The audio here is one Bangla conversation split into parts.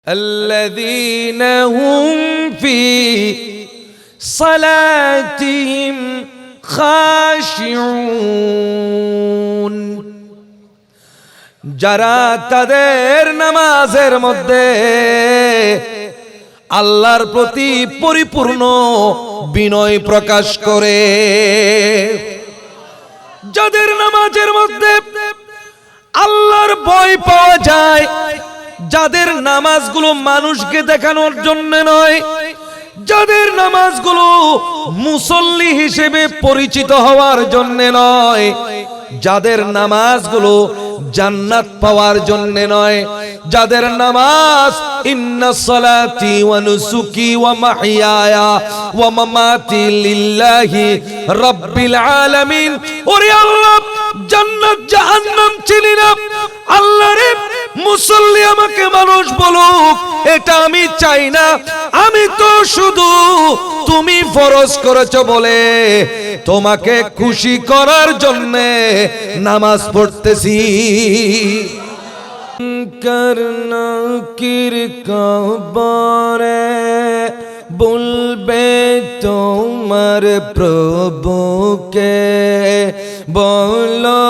الذين هم في صلاتهم خاشعون যারা তাদের নামাজের মধ্যে আল্লাহর প্রতি পরিপূর্ণ বিনয় প্রকাশ করে, যাদের নামাজের মধ্যে আল্লাহর ভয় পাওয়া যায়, যাদের নামাজগুলো মানুষকে দেখানোর জন্য নয়, যাদের নামাজগুলো মুসল্লি হিসেবে পরিচিত হওয়ার জন্য নয়, যাদের নামাজগুলো জান্নাত পাওয়ার জন্য নয়, যাদের নামাজ ইন্না সালাতি ওয়া নুসুকি ওয়া মাহইয়ায়া ওয়া মামাতি লিল্লাহি রাব্বিল আলামিন। ওরে আল্লাহ, জান্নাত জাহান্নাম চিনি না, আল্লাহরে মুসল্লি আমাকে মানুষ বলুক এটা আমি চাই না, আমি তো শুধু তুমি ফরজ করেছো বলে তোমাকে খুশি করার জন্য নামাজ পড়তেছি। করনা কির কবরে বলবে তোমার প্রভুকে, বলো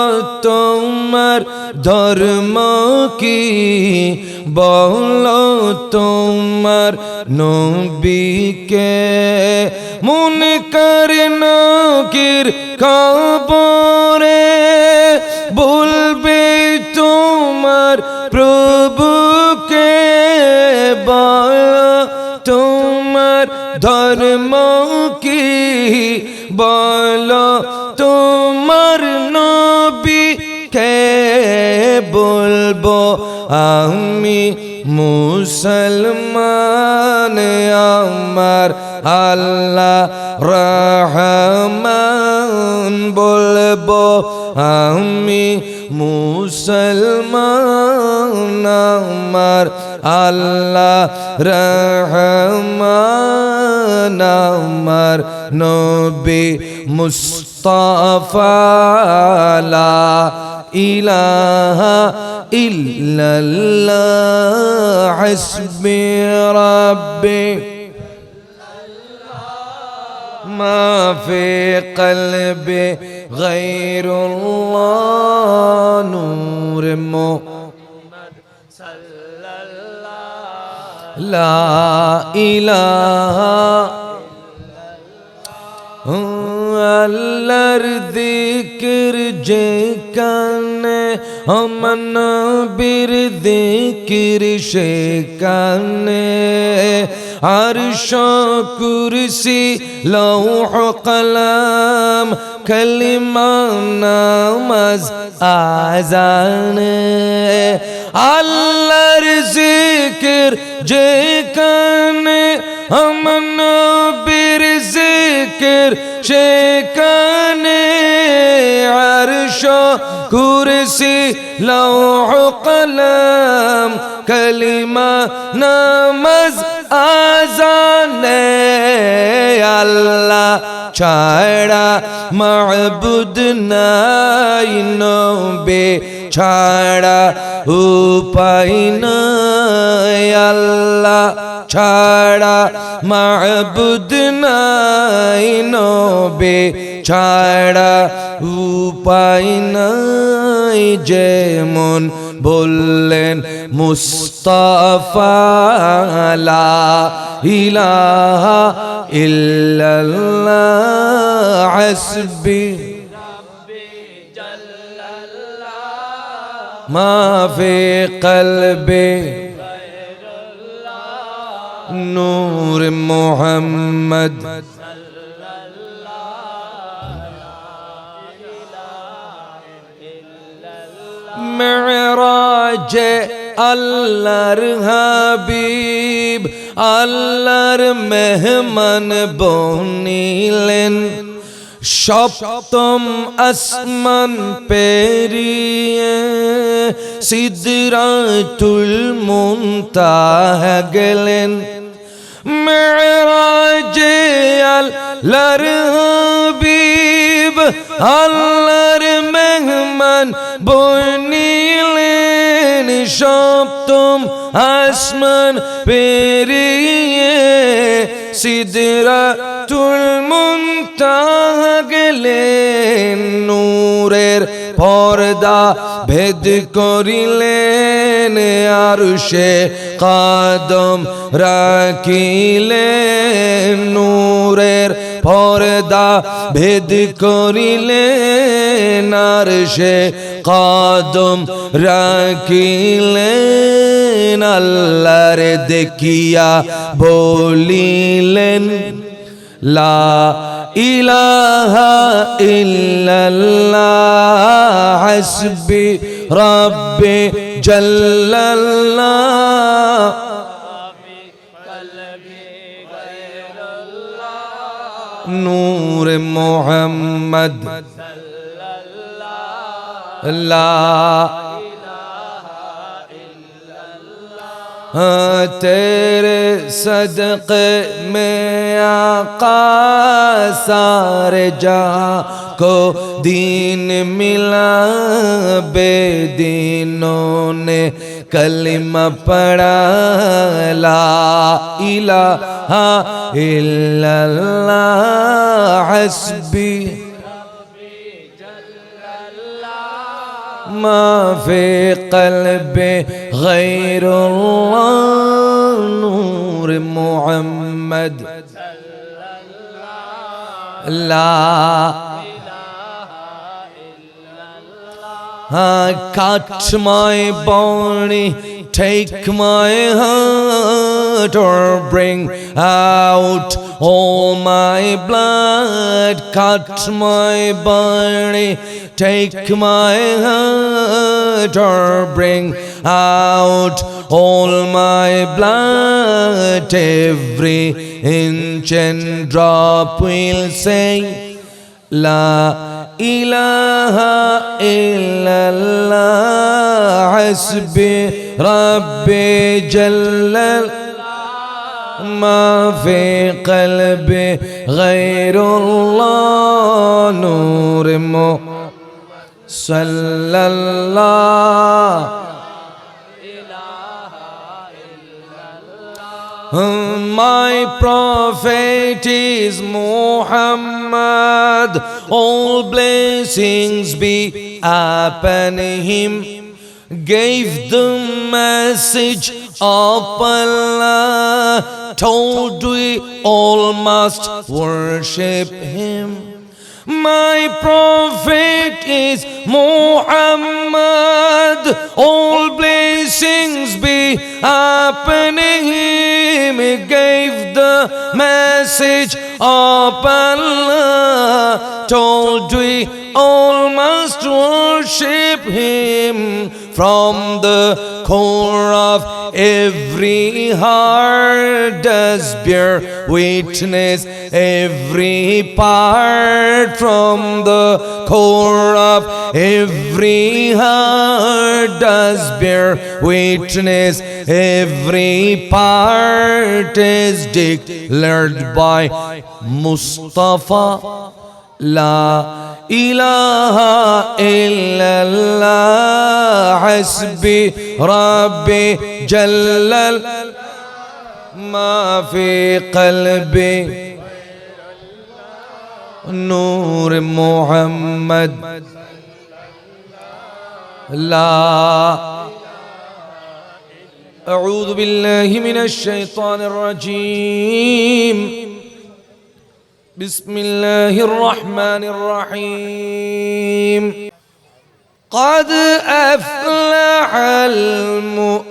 তোমার ধর্ম কি, বলো তোমার নবীকে। মুনকার নাকির কবরে বলবে তোমার প্রভুকে, বলো তোমার ধর্ম কি, বলো তোমার নবীকে। বলবো আমি মুসলমান, আমার আল্লাহ রহমান। বলবো আমি মুসলমান, আমার আল্লাহ রহমান। আমার নবী মুস্তাফা লা ইলাহা ইল্লাল্লাহ হাসবি রাব্বি মা ফি কলবি গায়রুল্লাহ। নূর মুহাম্মদ সাল্লাল্লাহু লা ইলাহা আল্লাহর যিকির যেখানে, আমার নবীর যিকির সেখানে। আরশ কুরসি লৌহ কলম কালিমা নামাজ আযান, আল্লাহর যিকির যেখানে, আমার নবীর যিকির সেখানে। আরশ কুরসি লৌহ কলম কালিমা নামাজ আযান। আল্লাহ ছাড়া মাবুদ নাই, নবী ছাড়া উপায় নাই। আল্লাহ ছাড়া মাবুদ নাই, নবী ছাড়া উপায় নাই। যেমন বললেন মুস্তাফা লা ইলাহা ইল্লাল্লাহ হাসবি মা ফি কলবি নূর মুহাম্মদ মেরাজ আল্লাহর হাবিব আল্লাহর মেহমান বনিলেন। সপ্তম আসমান পেরিয়ে সিদরাতুল মুনতাহা গেলেন। মেরাজে আল্লাহর হাবিব আল্লাহর মেহমান বনিলেন। সপ্তম আসমান পেরিয়ে সিদরাতুল মুনতাহা গেলেন, নূরের পর্দা ভেদ করিলেন, আরশে কদম রাখিলেন, নূরের পর্দা ভেদ করিলেন, আরশে কদম রাখিলেন। আল্লাহর দেখিয়া বলিলেন লা ইলাহা ইল্লাল্লাহ হাসবি রাব্বি জাল্লাল্লাহ। নূর মোহাম্মদ লা तेरे सदक़े में आका सारे जहां को दीन मिला, बेदीनों ने कलिमा पढ़ा, ला इलाहा इल्लल्लाह हस्बी ما في قلبي غير الله نور محمد لا cut my body, take my heart, or bring out all my blood. Cut my body, take my heart, or bring out all my blood. Every inch and drop will say La ilaha illallah hasbi rabbi jallal ما في قلبي غير الله نور صلى الله My prophet is Muhammad, all blessings be upon him. Gave the message of Allah, told we all must worship him. My prophet is Muhammad, all blessings be upon him. He gave the message of Allah, told we all must worship him. From the core of every heart does bear witness every part. From the core of every heart does bear witness every part, is declared by Mustafa La ilaha illallah hasbi rabbi jallal ma fi qalbi nur Muhammad la. أعوذ بالله من الشيطان الرجيم. بسم الله الرحمن الرحيم. قد أفلح المؤمنون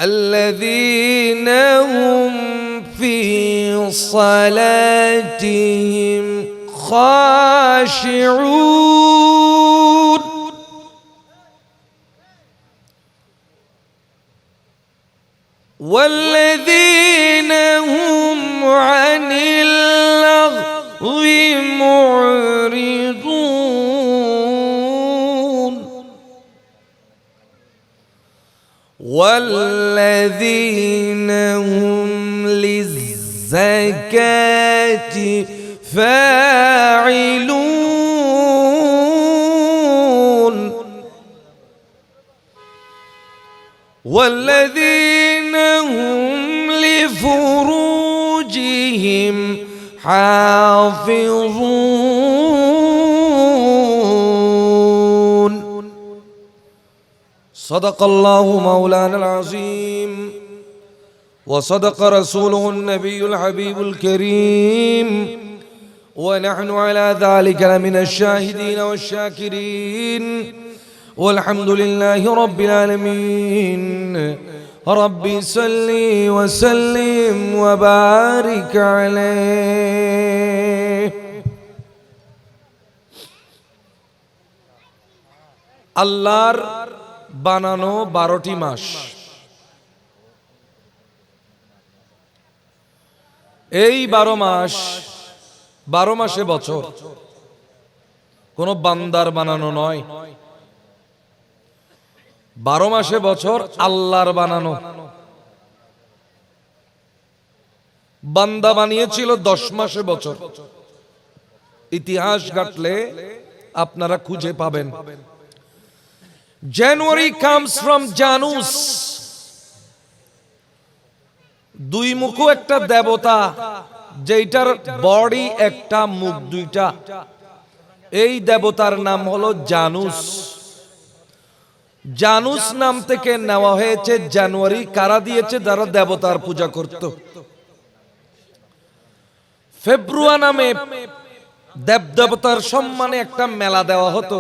الذين هم في صلاتهم خاشعون والذين هم عن اللغو معرضون والذين هم للزكاة فاعلون والذين هم لفروجهم حافظون صدق الله مولانا العظيم وصدق رسوله النبي الحبيب الكريم ونحن على ذلك لمن الشاهدين والشاكرين والحمد لله رب العالمين ربي صل وسلم وبارك عليه আল্লাহর বানানো 12টি মাস। এই 12 মাসে বছর, কোন বান্দার বানানো নয়। 12 মাসে বছর আল্লাহর বানানো। বান্দা বানিয়েছিল 10 মাসে বছর। ইতিহাস ঘাটলে আপনারা খুঁজে পাবেন। January comes from Janus, দুই মুখ একটা দেবতা, যেটার বডি একটা, মুখ দুইটা। এই দেবতার নাম হলো জানুস। জানুস নাম থেকে নেওয়া হয়েছে জানুয়ারি। কারা দিয়েছে? যারা দেবতার পূজা করত। ফেব্রুয়ারি নামে দেবদেবতার সম্মানে একটা মেলা দেওয়া হতো,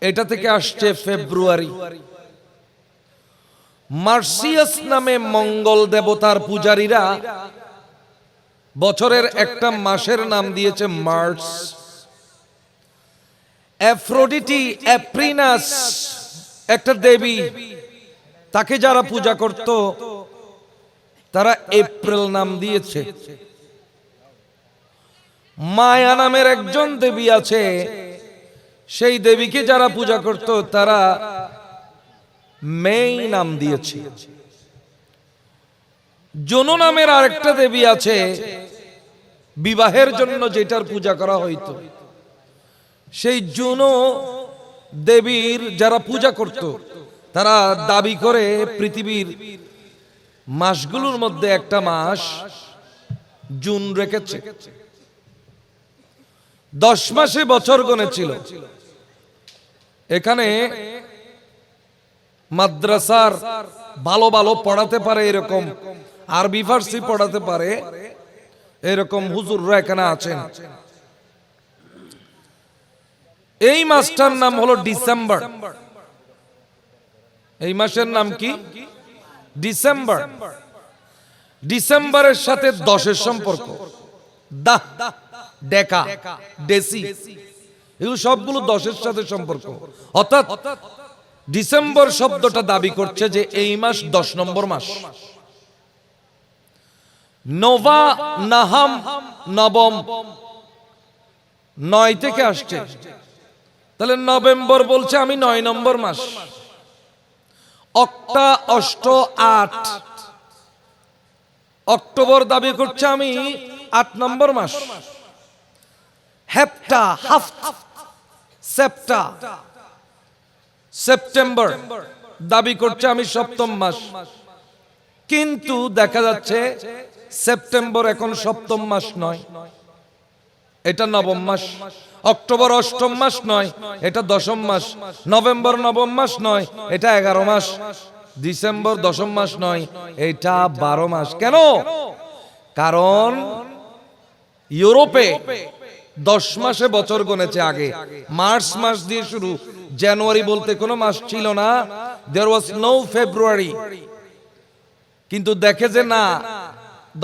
এটা থেকে আসছে ফেব্রুয়ারি। মার্সিয়াস নামে মঙ্গল দেবতার পূজারীরা বছরের একটা মাসের নাম দিয়েছে মার্চ। অ্যাফ্রোডিটি, অ্যাপ্রিনাস একটা দেবী, তাকে যারা পূজা করত তারা এপ্রিল নাম দিয়েছে। মায়া নামের একজন দেবী আছে, সেই দেবীকে যারা পূজা করত তারা মে নাম দিয়েছে। জুনো নামের আরেকটা দেবী আছে, বিবাহের জন্য যেটার পূজা করা হইতো, সেই জুনো দেবীর যারা পূজা করত তারা দাবি করে পৃথিবীর মাসগুলোর মধ্যে একটা মাস জুন রেখেছে। 10 মাসে বছর গণেছিল। এখানে মাদ্রাসার ভালো ভালো পড়াতে পারে এরকম, আরবি ফার্সি পড়াতে পারে এরকম হুজুররা এখানে আছেন। এই মাসটার নাম হলো ডিসেম্বর। এই মাসের নাম কি? ডিসেম্বর। ডিসেম্বরের সাথে 10-এর সম্পর্ক। দাহ, ডেকা, ডেসি, এগুলো সবগুলো 10-এর সাথে সম্পর্ক। অর্থাৎ ডিসেম্বর শব্দটা দাবি করছে যে এই মাস 10 নম্বর মাস। নোভা, নাহাম, নবম, 9 থেকে আসছে। তাহলে নভেম্বর বলছে আমি 9 নম্বর মাস। অক্টা, অষ্ট, 8, অক্টোবর দাবি করছে আমি 8 নম্বর মাস। হেপ্টা, হাফট, সেপ্টা, সেপ্টেম্বর দাবি করছে আমি 7ম মাস। কিন্তু দেখা যাচ্ছে সেপ্টেম্বর এখন 7ম মাস নয়, এটা 9ম মাস। অক্টোবর 8ম মাস নয়, এটা 10ম মাস। নভেম্বর 9ম মাস নয়, এটা 11 মাস। ডিসেম্বর 10ম মাস নয়, এটা 12 মাস। কেন? কারণ ইউরোপে 10 মাসে বছর গণেছে আগে। মার্চ মাস দিয়ে শুরু, জানুয়ারি বলতে কোনো মাস ছিল না। দেয়ার ওয়াজ নো ফেব্রুয়ারি। কিন্তু দেখে যে না,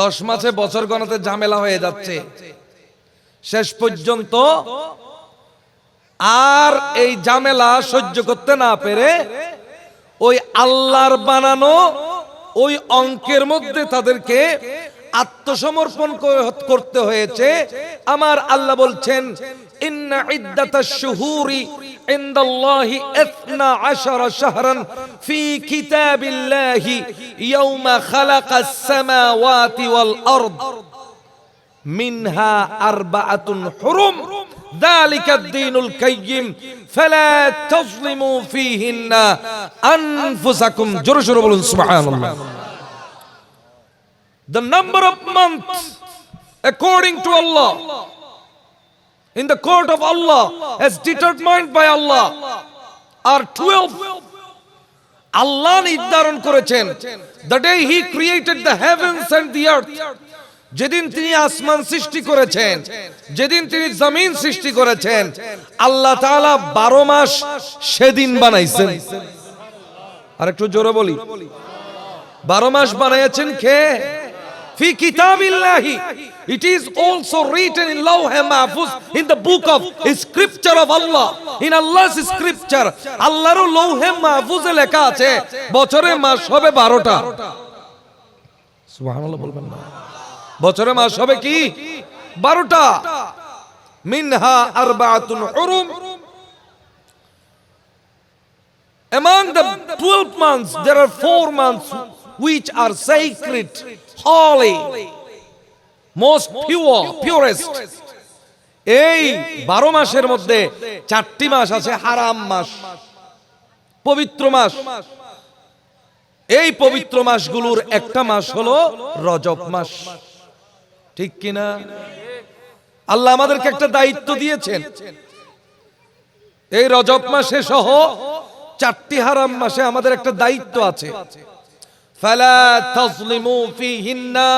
10 মাসে বছর গণাতে ঝামেলা হয়ে যাচ্ছে। শেষ পর্যন্ত আর এই ঝামেলা সহ্য করতে না পেরে ওই আল্লাহর বানানো ওই অঙ্কের মধ্যে তাদেরকে আত্মসমর্পণ করতে হয়েছে। আমার আল্লাহ বলছেন, ইন্না ইদ্দাতাশ শুহুরি ইনদাল্লাহি 12 শাহরান ফি কিতাবিল্লাহি ইয়াওমা খালাকাস সামাওয়াতি ওয়াল আরদ। মিনহা আরবাআতুন হুরুম যালিকা দ্বীনুল কাইয়্যিম ফালা তাযলিমু ফীহিন্না আনফুসাকুম। জোরে জোরে বলুন সুবহানাল্লাহ। The number of months according to Allah in the court of Allah as determined by Allah are 12. Allah নির্ধারণ করেছেন the day he created the heavens and the earth, যেদিন তিনি আসমান সৃষ্টি করেছেন, যেদিন তিনি জমিন সৃষ্টি করেছেন, আল্লাহ তাআলা 12 মাস সেদিন বানাইছেন। আর একটু জোরে বলি, 12 মাস বানাইছেন কে? fi kitabillahi, it is also written in lawh mahfuz, in the book of scripture of Allah, in Allah's scripture, আল্লাহর লৌহ মাহফুজে লেখা আছে বছরে মাস হবে 12টা। সুবহানাল্লাহ বলবেন না? বছরে মাস হবে কি? 12টা। মিনহা আরবাআতুন হুরুম, among the 12 months there are 4 months which are sacred, holy, most pure, purest. এই 12 মাসের মধ্যে 4টি মাস আছে হারাম মাস, পবিত্র মাস। এই পবিত্র মাসগুলোর একটা মাস হলো রজব মাস। ঠিক কিনা? আল্লাহ আমাদেরকে একটা দায়িত্ব দিয়েছেন, এই রজব মাসে সহ 4টি হারাম মাসে আমাদের একটা দায়িত্ব আছে। ফালা তাযলিমু ফীহিন্না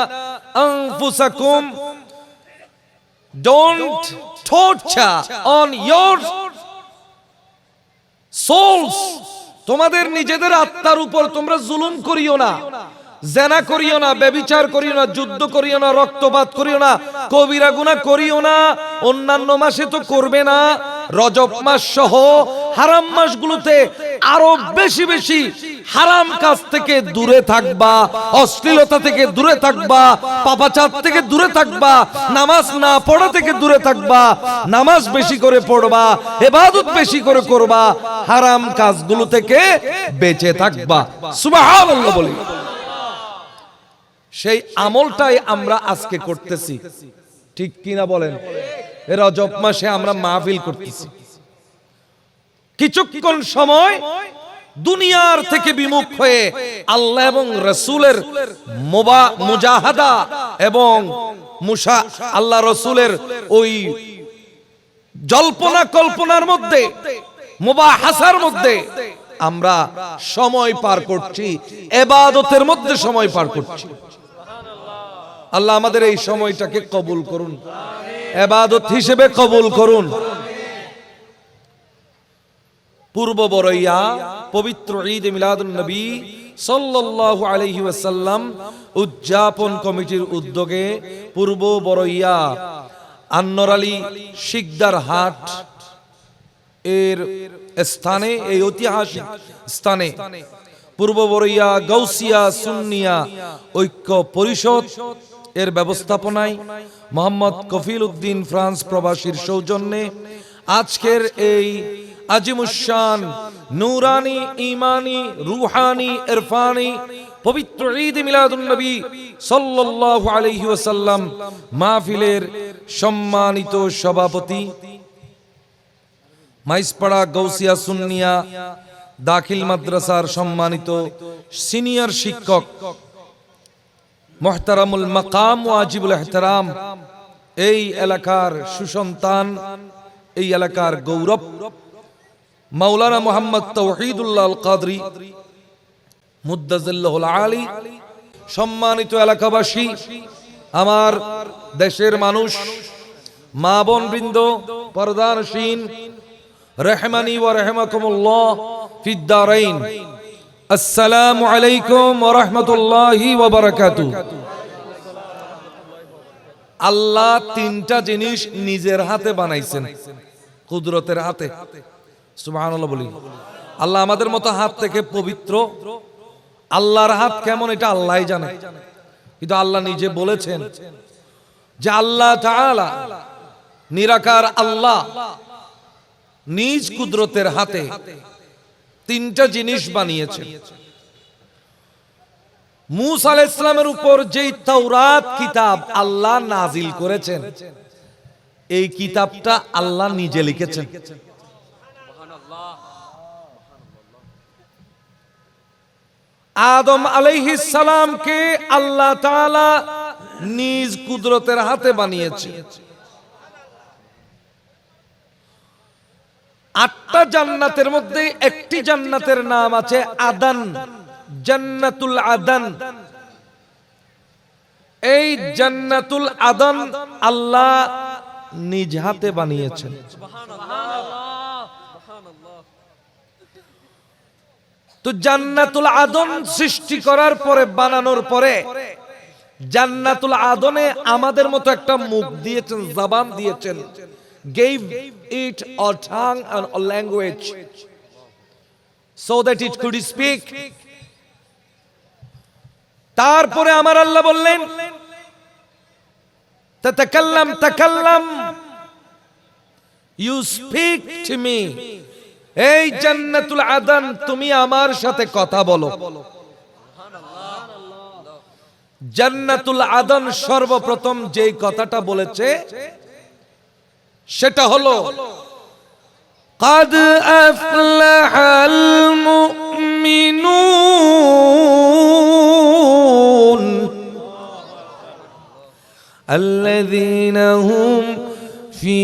আনফুসাকুম, don't torture on your souls, তোমাদের নিজেদের আত্মার উপর তোমরা জুলুম করিও না, জেনা করিও না, ব্যভিচার করিও না, যুদ্ধ করিও না, রক্তপাত করিও না, কবিরা গুনাহ করিও না। অন্যান্য মাসে তো করবে না, রজব মাস সহ হারাম মাসগুলোতে আরো বেশি বেশি হারাম কাজ থেকে দূরে থাকবা, অশ্লীলতা থেকে দূরে থাকবা, পাপাচার থেকে দূরে থাকবা, নামাজ না পড়া থেকে দূরে থাকবা, নামাজ বেশি করে পড়বা, ইবাদত বেশি করে করবা, হারাম কাজগুলো থেকে বেঁচে থাকবা। সুবহানাল্লাহ বলি। সেই আমলটাই আমরা আজকে করতেছি, ঠিক কিনা বলেন? রজব মাসে আমরা মাহফিল করতেছি, কিছুক্ষণ সময় দুনিয়ার থেকে বিমুখ হয়ে আল্লাহ এবং রাসূলের মুজাহাদা এবং আল্লাহ রাসূলের ওই জল্পনা কল্পনার মধ্যে, মুবাহাসার মধ্যে আমরা সময় পার করছি, ইবাদতের মধ্যে সময় পার করছি। আল্লাহ আমাদের এই সময়টাকে কবুল করুন, ইবাদত হিসেবে কবুল করুন। পূর্ব বরইয়া পবিত্র ঈদ মিলাদুন নবী সাল্লাল্লাহু আলাইহি ওয়াসাল্লাম উদযাপন কমিটির উদ্যোগে পূর্ব বরইয়া আনোয়ার আলী শিকদার হাট এর স্থানে, এই ঐতিহাসিক স্থানে পূর্ব বরইয়া গাউসিয়া সুন্নিয়া ঐক্য পরিষদ এর ব্যবস্থাপনায় মোহাম্মদ কফিল উদ্দিন ফ্রান্স প্রবাসীর সৌজন্যে আজকের এই আজিমুশান নূরানি ঈমানি রূহানি ইরফানি পবিত্র ঈদ মিলাদুন নবী সাল্লাল্লাহু আলাইহি ওয়াসাল্লাম মাহফিলের সম্মানিত সভাপতি, মাইজপাড়া গাউসিয়া সুন্নিয়া দাখিল মাদ্রাসার সম্মানিত সিনিয়র শিক্ষক মুহতারামুল মাকাম ওয়াজিবুল ইহতিরাম, এই এলাকার সুসন্তান, এই এলাকার গৌরব মাওলানা মুহাম্মদ তাওহীদুল্লাহ আল কাদরি মুদ্দাজিল্লাহুল আলী, সম্মানিত এলাকাবাসী, আমার দেশের মানুষ, মা বোন বৃন্দ, পর্দানশীন, রহমানি ওয়া রাহমাকুমুল্লাহ ফিদ দারাইন, আসসালামু আলাইকুম ওয়া রাহমাতুল্লাহি ওয়া বারাকাতুহু। আল্লাহ 3টা জিনিস নিজের হাতে বানাইছেন, কুদরতের হাতে। সুবহানাল্লাহ বলি। আল্লাহ আমাদের মতো হাত থেকে পবিত্র, আল্লাহর হাত কেমন এটা আল্লাহই জানে, কিন্তু আল্লাহ নিজে বলেছেন যে আল্লাহ তাআলা নিরাকার আল্লাহ নিজ কুদরতের হাতে 3টা জিনিস বানিয়েছেন। মূসা আলাইহিস সালামের উপর যেই তাওরাত কিতাব আল্লাহ নাজিল করেছেন, এই কিতাবটা আল্লাহ নিজে লিখেছেন। আদম আলাইহিস সালামকে আল্লাহ তাআলা নিজ কুদরতের হাতে বানিয়েছে। 8টা জান্নাতের মধ্যে একটি জান্নাতের নাম আছে আদান, জান্নাতুল আদান। এই জান্নাতুল আদান আল্লাহ নিজ হাতে বানিয়েছেন। তো জান্নাতুল আদন সৃষ্টি করার পরে, বানানোর পরে জান্নাতুল আদনে আমাদের মতো একটা মুখ দিয়েছেন, জবান দিয়েছেন, gave it a tongue and a language so that it could speak. তারপরে আমার আল্লাহ বললেন তাতাকাল্লাম তাকাল্লাম, you speak to me. এই জান্নাতুল আদন তুমি আমার সাথে কথা বলো। জান্নাতুল আদন সর্বপ্রথম যেই কথাটা বলেছে সেটা হলো قد أفلح المؤمنون الذين هم في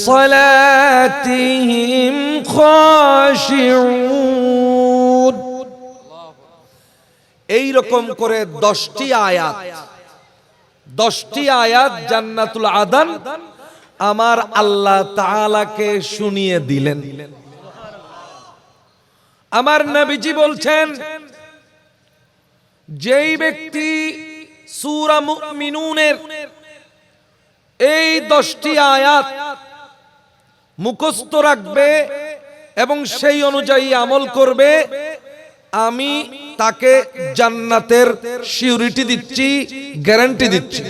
صلاتهم خاشعون। এই রকম করে 10টি আয়াত জান্নাতুল আদন আমার আল্লাহ তাআলাকে শুনিয়ে দিলেন। আমার নবীজি বলছেন, যেই ব্যক্তি সূরা মুমিনুনের এই 10টি আয়াত মুখস্থ রাখবে এবং সেই অনুযায়ী আমল করবে, আমি তাকে জান্নাতের সিউরিটি দিচ্ছি, গ্যারান্টি দিচ্ছি।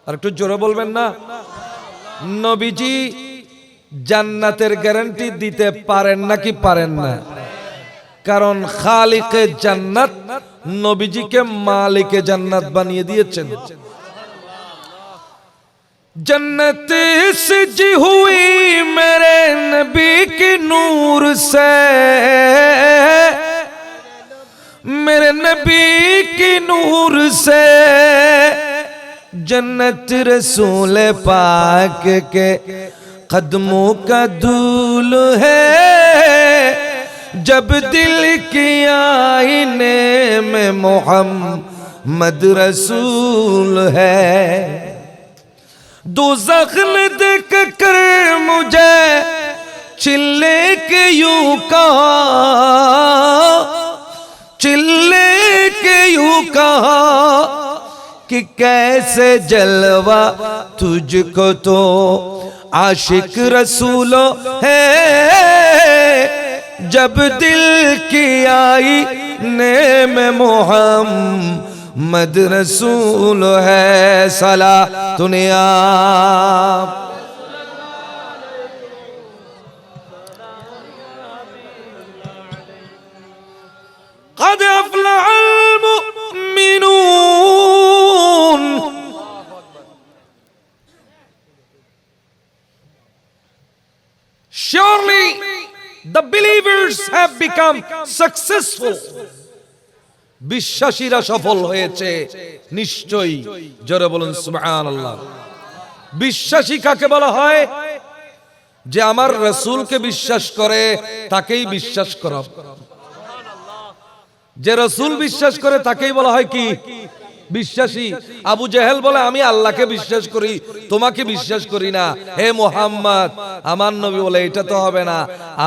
আর একটু জোরে বলবেন না? নবীজি জান্নাতের গ্যারান্টি দিতে পারেন নাকি পারেন না? কারণ খালিকে জান্নাত নবীজিকে মালিকে জান্নাত বানিয়ে দিয়েছেন। जन्नत सजी हुई मेरे नबी के नूर से, मेरे नबी के नूर से। जन्नत रसूल पाक के कदमों का धूल है, जब दिल की आईने में मोहम्मद रसूल है। दोज़ख ने देख कर मुझे चिल्ले के यूं कहा, चिल्ले के यूं कहा कि कैसे जलवा तुझको तो आशिक रसूल है, जब दिल की आईने में मोहम्मद रसूल है। सला दुनिया قد أفلح المؤمنون। Surely the believers have become successful. বিশ্বাসীরা সফল হয়েছে নিশ্চয়ই। জোরে বলুন সুবহানাল্লাহ। বিশ্বাসী কাকে বলা হয়? যে আমার রাসূলকে বিশ্বাস করে তাকেই বিশ্বাস করা। যে রাসূল বিশ্বাস করে তাকেই বলা হয় কি? বিশ্বাসী। আবু জেহেল বলে আমি আল্লাহকে বিশ্বাস করি, তোমাকে বিশ্বাস করি না। হে মুহাম্মদ, আমার নবী বলে এটা তো হবে না,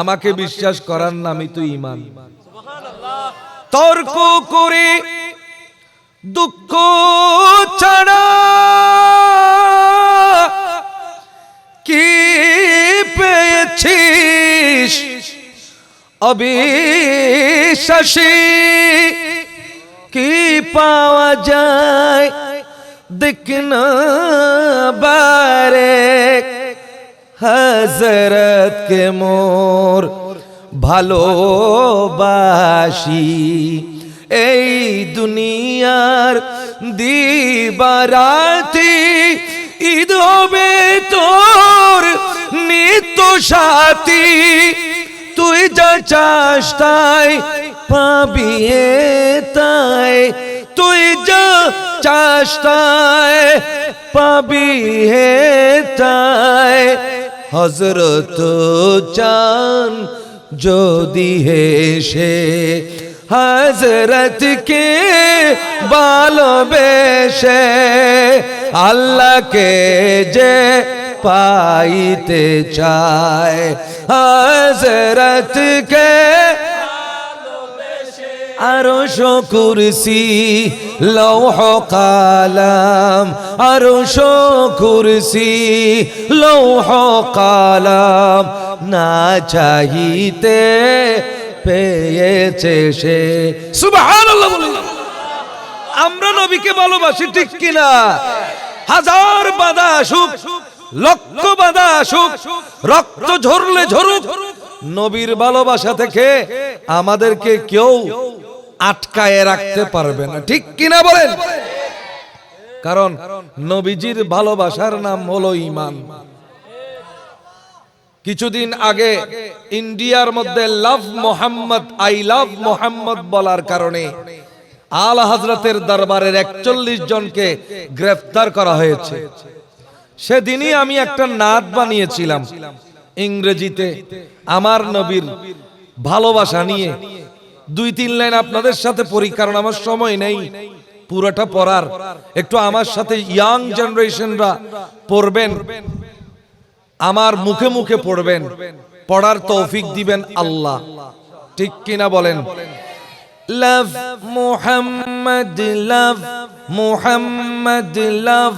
আমাকে বিশ্বাস করার নামই তো ঈমান। তর্ক করে দুঃখ ছাড়া কি পেয়েছিস? অবিশ্বাসী কি পাওয়া যায়? দেখনা বারে হযরত কে মোর ভালোবাসি, এই দুনিয়ার দিবারাতি ঈদ হবে তোর নিত্য সাথী তুই যা চাস তাই পাবি তাই তুই যা চাস তাই পাবি তাই হযরত চান যদি হেসে হযরতকে ভালোবেসে আল্লাহকে যে পাইতে চায় হযরতকে আরশ কুরসি লৌহ কালাম আরশ কুরসি লৌহ কালাম না চাইতে পেয়েছে সে সুবহানাল্লাহ বলুন। আমরা নবীকে ভালোবাসি ঠিক কিনা? হাজার বাধা আসুক লক্ষ বাধা আসুক রক্ত ঝরলে ঝরুক নবীর ভালোবাসা থেকে আমাদেরকে কেউ আটকায় রাখতে পারবে না ঠিক কিনা বলেন? কারণ নবীজির ভালোবাসার নাম হলো ঈমান। কিছুদিন আগে ইন্ডিয়ার মধ্যে লাভ মোহাম্মদ আই লাভ মোহাম্মদ বলার কারণে আলা হযরতের দরবারের 41 জনকে গ্রেফতার করা হয়েছে। সেদিনই আমি একটা নাত বানিয়েছিলাম ইংরেজিতে আমার নবীর ভালোবাসা নিয়ে। 2-3 লাইন আপনাদের সাথে পড়ি, কারণ আমার সময় নেই পুরোটা পড়ার। একটু আমার সাথে ইয়াং জেনারেশনরা পড়বেন, আমার মুখে মুখে পড়বেন, পড়ার তৌফিক দিবেন আল্লাহ ঠিক কিনা বলেন? Love Muhammad, love Muhammad, love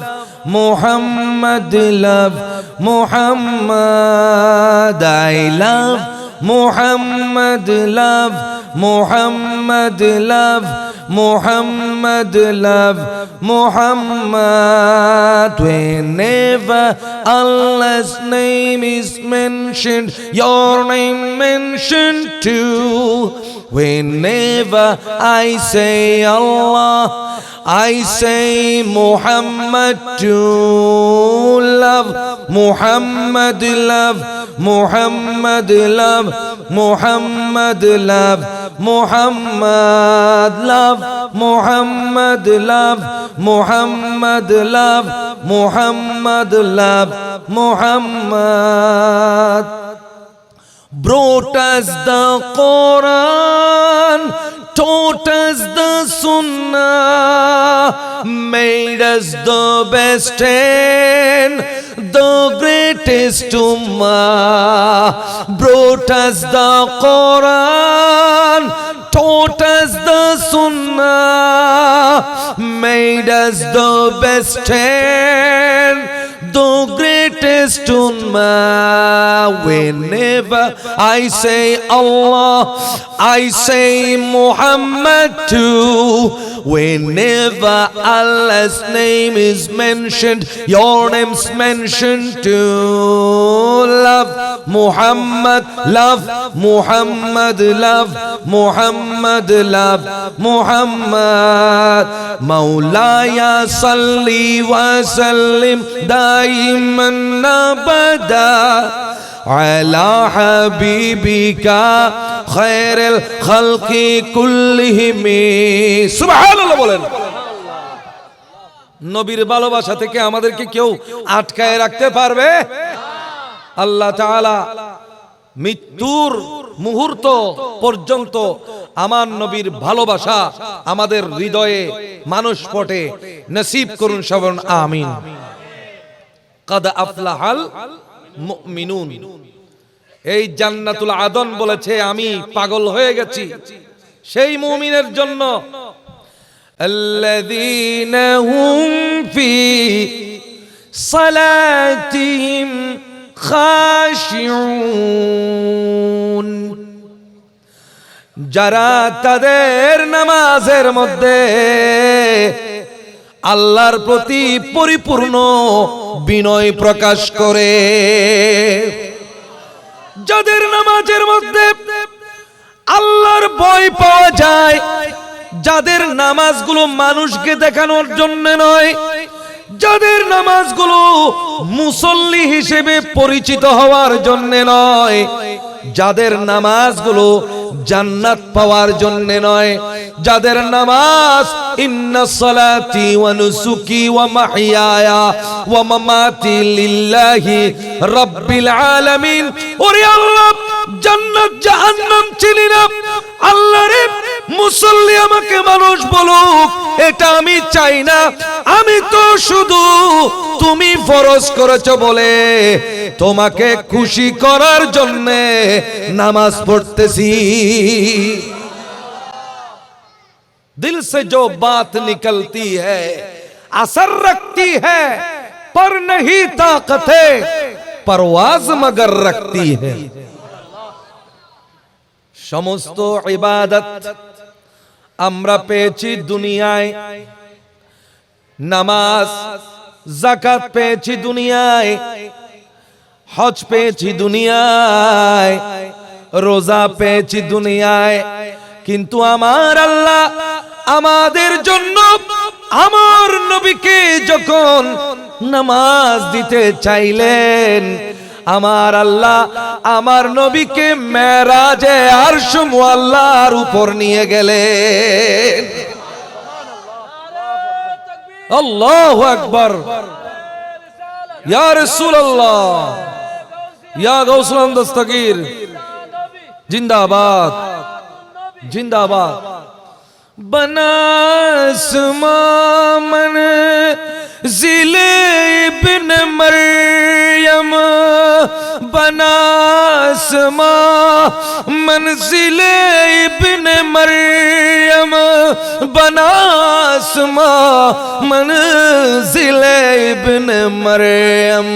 Muhammad, love Muhammad. I love Muhammad, love Muhammad, love Muhammad, love Muhammad. Whenever Allah's name is mentioned, your name mentioned too. Whenever I say Allah, I say Muhammad too. Love Muhammad, love Muhammad, love Muhammad, love Muhammad, love Muhammad, love Muhammad, love Muhammad, love Muhammad. Brought us the Quran, taught us the Sunnah, made us the best and the greatest ummah. Brought us the Quran, taught us the Sunnah, made us the best and the greatest ummah. Whenever I say Allah, I say Muhammad too. Whenever Allah's name is mentioned, your name's mentioned too. Love Muhammad, love Muhammad, love Muhammad, love Muhammad. Maulaya salli wa sallim daiman abada ala habibika khairil khalqi kullihim সুবহানাল্লাহ বলেন। নবীর ভালোবাসা থেকে আমাদেরকে কেউ আটকায় রাখতে পারবে? আল্লাহ তাআলা মৃত্যুর মুহূর্ত পর্যন্ত আমার নবীর ভালোবাসা আমাদের হৃদয়ে মানুষ পটে নসিব করুন সবাই আমিন। কাদ আফলাহাল মুমিনুন। এই জান্নাতুল আদন বলেছে আমি পাগল হয়ে গেছি সেই মুমিনের জন্য। আল্লাযীনা হুম ফি সালাতিহিম খাশিউন। যারা তাদের নামাজের মধ্যে আল্লাহর প্রতি পরিপূর্ণ বিনয় প্রকাশ করে, যাদের নামাজের মধ্যে আল্লাহর ভয় পাওয়া যায়, যাদের নামাজগুলো মানুষকে দেখানোর জন্য নয়, যাদের নামাজগুলো মুসল্লি হিসেবে পরিচিত হওয়ার জন্য নয়, যাদের নামাজগুলো জান্নাত পাওয়ার জন্য নয়, যাদের নামাজ ইন্নাস সালাতি ওয়া নুসুকি ওয়া মাহইয়ায়া ওয়া মামাতি লিল্লাহি রাব্বিল আলামিন। ওরে আল্লাহ, জান্নাত জাহান্নাম চিনি না, আল্লাহ রে মুসল্লি আমাকে মানুষ বলুক, এটা আমি চাই না। আমি তো শুধু তুমি ফরজ করেছো বলে তোমাকে খুশি করার জন্য নামাজ পড়তেছি। दिल से जो बात निकलती है असर रखती है, पर नहीं ताकत है परवाज मगर रखती है। समस्त इबादत আমরা পেয়েছি দুনিয়ায়, নামাজ যাকাত পেয়েছি দুনিয়ায়, হজ পেয়েছি দুনিয়ায়, রোজা পেয়েছি দুনিয়ায়, কিন্তু আমার আল্লাহ আমাদের জন্য আমার নবীকে যখন নামাজ দিতে চাইলেন, আমার আল্লাহ আমার নবীকে মেরাজে আরশ মুআল্লার উপর নিয়ে গেলেন। আল্লাহু আকবার, ইয়া রাসূলুল্লাহ, ইয়া গাউসুল দস্তগীর, জিন্দাবাদ জিন্দাবাদ। बनासमां मंज़िले इब्न मरियम, बनासमां मंज़िले इब्न मरियम, बनासमां मंज़िले इब्न मरियम,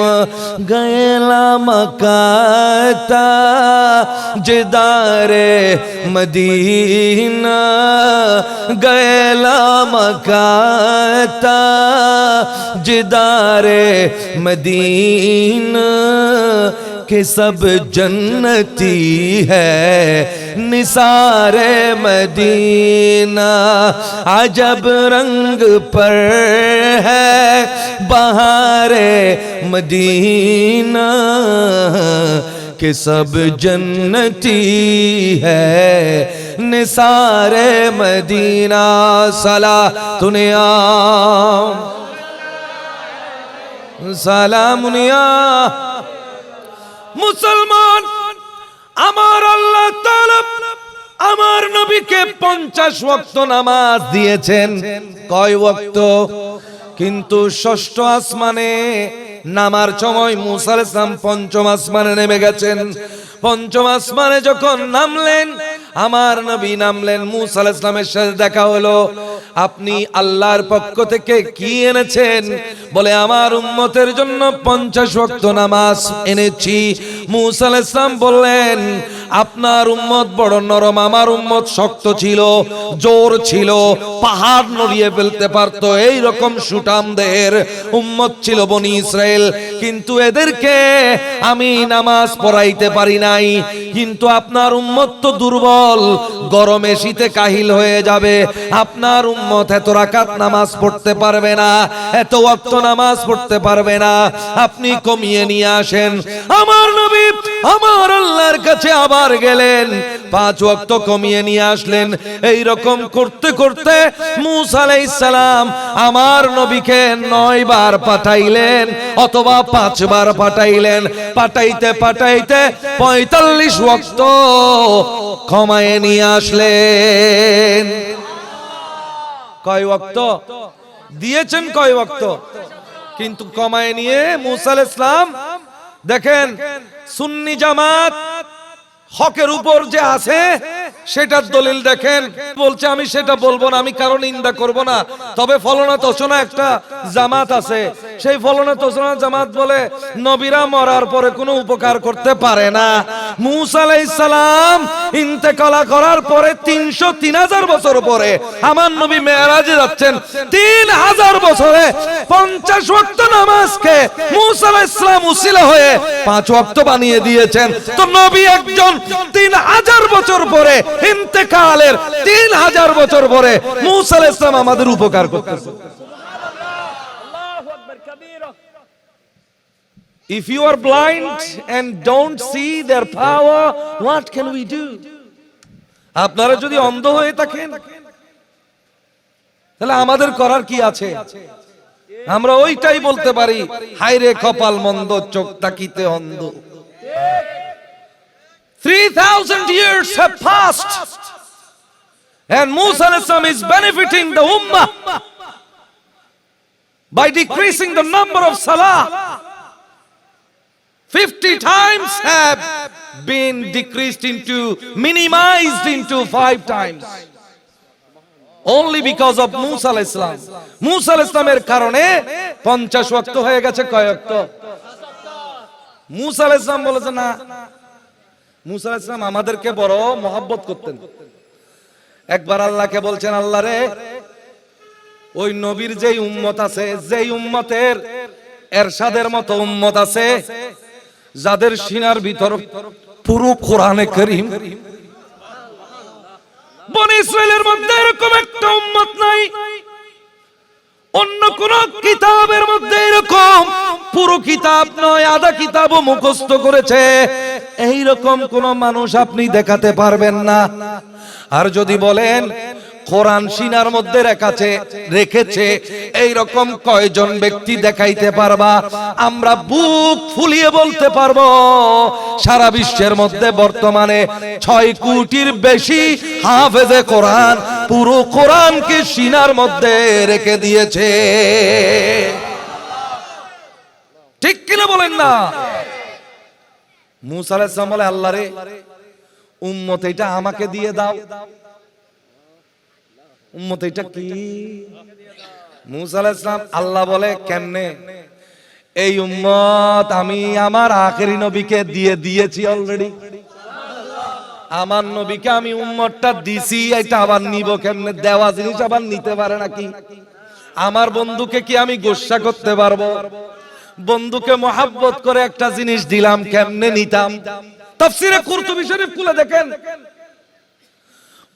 गैला मकाता जिदारे मदीना, गैला मकाता जिदारे मदीना, के सब जन्नती है निसारे मदीना, अजब रंग पर है बहारे मदीना, के सब जन्नती है निसारे मदीना। सला दुनिया सालामुनिया। मुसलमान, আমার আল্লাহ তাআলা আমার নবীকে 50 ওয়াক্ত নামাজ দিয়েছেন। কয় ওয়াক্ত? কিন্তু ষষ্ঠ আসমানে নামার সময় মুসা আলাইহিস সালাম পঞ্চম আসমানে নেমে গেছেন। পঞ্চম আসমানে যখন নামলেন, আমার নবী নামলেন, মুসা আলাইহিস সালামের সাথে দেখা হলো। আপনি আল্লাহর পক্ষ থেকে কি এনেছেন? বলে আমার উম্মতের জন্য 50 ওয়াক্ত নামাজ এনেছি। মুসা আলাইহিস সালাম বললেন, আপনার উম্মত বড় নরম, আমার উম্মত শক্ত ছিল, জোর ছিল, পাহাড় নড়িয়ে ফেলতে পারতো, এই রকম সুঠাম দেহের উম্মত ছিল বনি ইসরাইল। কিন্তু এদেরকে আমি নামাজ পড়াইতে পারি নাই। কিন্তু আপনার উম্মত তো দুর্বল, গরমে শীতে কাহিল হয়ে যাবে। আপনার উম্মত এত রাকাত নামাজ পড়তে পারবে না, এত ওয়াক্ত নামাজ পড়তে পারবে না, আপনি কমিয়ে নিয়ে আসেন। আমার নবী আমার আল্লাহর কাছে আবার গেলেন, 5 ওয়াক্ত কমিয়ে নিয়ে আসলেন। এই রকম করতে করতে মুসা আলাইহিস সালাম আমার নবীকে 9 বার পাঠাইলেন অথবা 5 বার পাঠাইলেন। পাঠাইতে পাঠাইতে 45 ওয়াক্ত কমায়ে নিয়ে আসলেন। কয় ওয়াক্ত দিয়েছেন? কয় ওয়াক্ত? কিন্তু কমায়ে নিয়ে মুসা আলাইহিস সালাম, দেখেন সুন্নি জামাত হকের উপর যে আছে সেটার দলিল দেখেন। বলছে আমি সেটা বলবো না, আমি কারো নিন্দা করব না, তবে ফলনা তছনা একটা জামাত আছে, সেই ফলনে তোসরা জামাত বলে নবীরা মরার পরে কোনো উপকার করতে পারে না। মূসা আলাইহিস সালাম ইন্তেকাল করার পরে 3000 বছর পরে আমার নবী মেরাজে যাচ্ছেন। 3000 বছরে 50 ওয়াক্ত নামাজকে মূসা আলাইহিস সালাম উসিলা হয়ে 5 ওয়াক্ত বানিয়ে দিয়েছেন। তো নবী একজন 3000 বছর পরে ইন্তেকালের 3000 বছর পরে মূসা আলাইহিস সালাম আমাদের উপকার করতেছে। If you are blind and don't see their power, what can we do? আপনারা যদি অন্ধ হয়ে থাকেন তাহলে আমাদের করার কি আছে? আমরা ওইটাই বলতে পারি, হায় রে কপাল মন্দ, চোখ তাকিতে অন্ধ। 3000 years have passed and Musa alayhis salam is benefiting the ummah by decreasing the number of salah. 50 times have been decreased into, minimized into 5 times. Only because of Musa alayhis salam. Musa alayhis salam কারণে 50 ওয়াক্ত হয়ে গেছে কয় ওয়াক্ত? মুসা আলাইহিস সালাম বলেছে না, মুসা আলাইহিস সালাম আমাদেরকে বড় মহব্বত করতেন। একবার আল্লাহকে বলছেন, আল্লাহ রে, ওই নবীর যেই উম্মত আছে, যেই উম্মতের এরশাদের মতো উম্মত আছে, যাদের সিনার ভিতর পুরো কোরআনে কারীম, বনি ইসরাইলের মধ্যে এরকম একটা উম্মত নাই, অন্য কোন কিতাবের মধ্যে এরকম পুরো কিতাব নয়, আধা কিতাবও মুখস্থ করেছে, এইরকম কোন মানুষ আপনি দেখাতে পারবেন না। আর যদি বলেন কোরআন সিনার মধ্যে রেখেছে এইরকম কয়জন ব্যক্তি দেখাইতে পারবা? আমরা বুক ফুলিয়ে বলতে পারবো সারা বিশ্বের মধ্যে বর্তমানে 6 কোটির বেশি হাফেজে কোরআন পুরো কোরআনকে সিনার মধ্যে রেখে দিয়েছে। ঠিক কিনা বলেন না? মুসা আলাইহিস সালাম বলে, আল্লাহ রে, উম্মত এটা আমাকে দিয়ে দাও। উম্মত এটা কি? মুসা আলাইহিস সালাম, আল্লাহ বলে কেমনে? এই উম্মত আমি আমার আখেরি নবীকে দিয়ে দিয়েছি অলরেডি। আমার নবীকে আমি উম্মতটা দিছি, এটা আবার নিব কেমনে? দেওয়া জিনিস আবার নিতে পারে নাকি? আমার বন্ধুকে কি আমি গোসা করতে পারবো? বন্ধুকে মোহাব্বত করে একটা জিনিস দিলাম, কেমনে নিতাম? তাফসীরে কুরতুবী শরীফ খুলে দেখেন,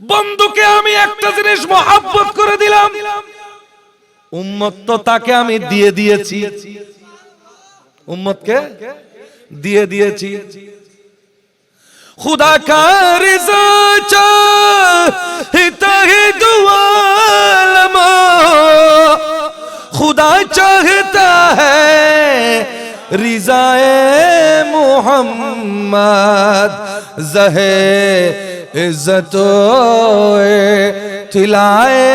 বন্ধুকে আমি একটা জিনিস মোহাব্বত করে দিলাম, উম্মত তো তাকে আমি দিয়ে দিয়েছি, উম্মতকে দিয়ে দিয়েছি। खुदा का रिज़ा चाहता है दो आलमा, खुदा चाहता है रिज़ाए मोहम्मद, ज़हे इज़्ज़तोए तिलाए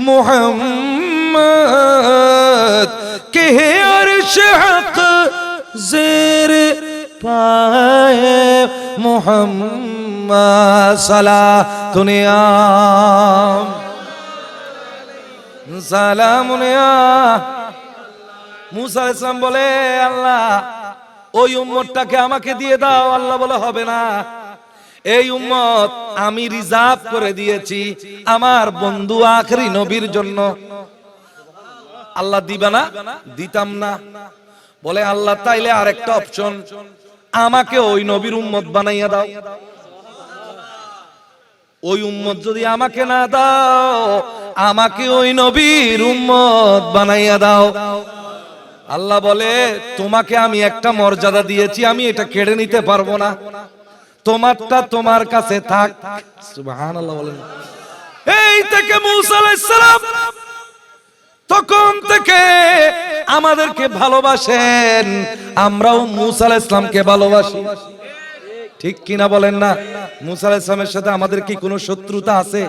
मोहम्मद के अर्श हक़ ज़ेर पाए मोहम्मद सलातुनिया সালামুনিয়া। মুসা আলাইহিস সালাম বলে, আল্লাহ ওই উম্মতটাকে আমাকে দিয়ে দাও। আল্লাহ বলে হবে না, এই উম্মত আমি রিজার্ভ করে দিয়েছি আমার বন্ধু আখেরি নবীর জন্য। আল্লাহ দিবা না? দিতাম না। বলে আল্লাহ তাইলে আরেকটা অপশন, আমাকে ওই নবীর উম্মত বানাইয়া দাও। ওই উম্মত যদি আমাকে না দাও, আমাকে ওই নবীর উম্মত বানাইয়া দাও। আল্লাহ বলে, তোমাকে আমি একটা মর্যাদা দিয়েছি, আমি এটা কেড়ে নিতে পারবো না, তোমারটা তোমার কাছে থাক। সুবহানাল্লাহ বলেন। এই থেকে মুসা আলাইহিস সালাম তখন থেকে আমাদেরকে ভালোবাসেন, আমরাও মুসা আলাইহিস সালামকে ভালোবাসি। ঠিক কিনা বলেন না? মুসা আলাইহিস সালামের সাথে আমাদের কি কোনো শত্রুতা আছে?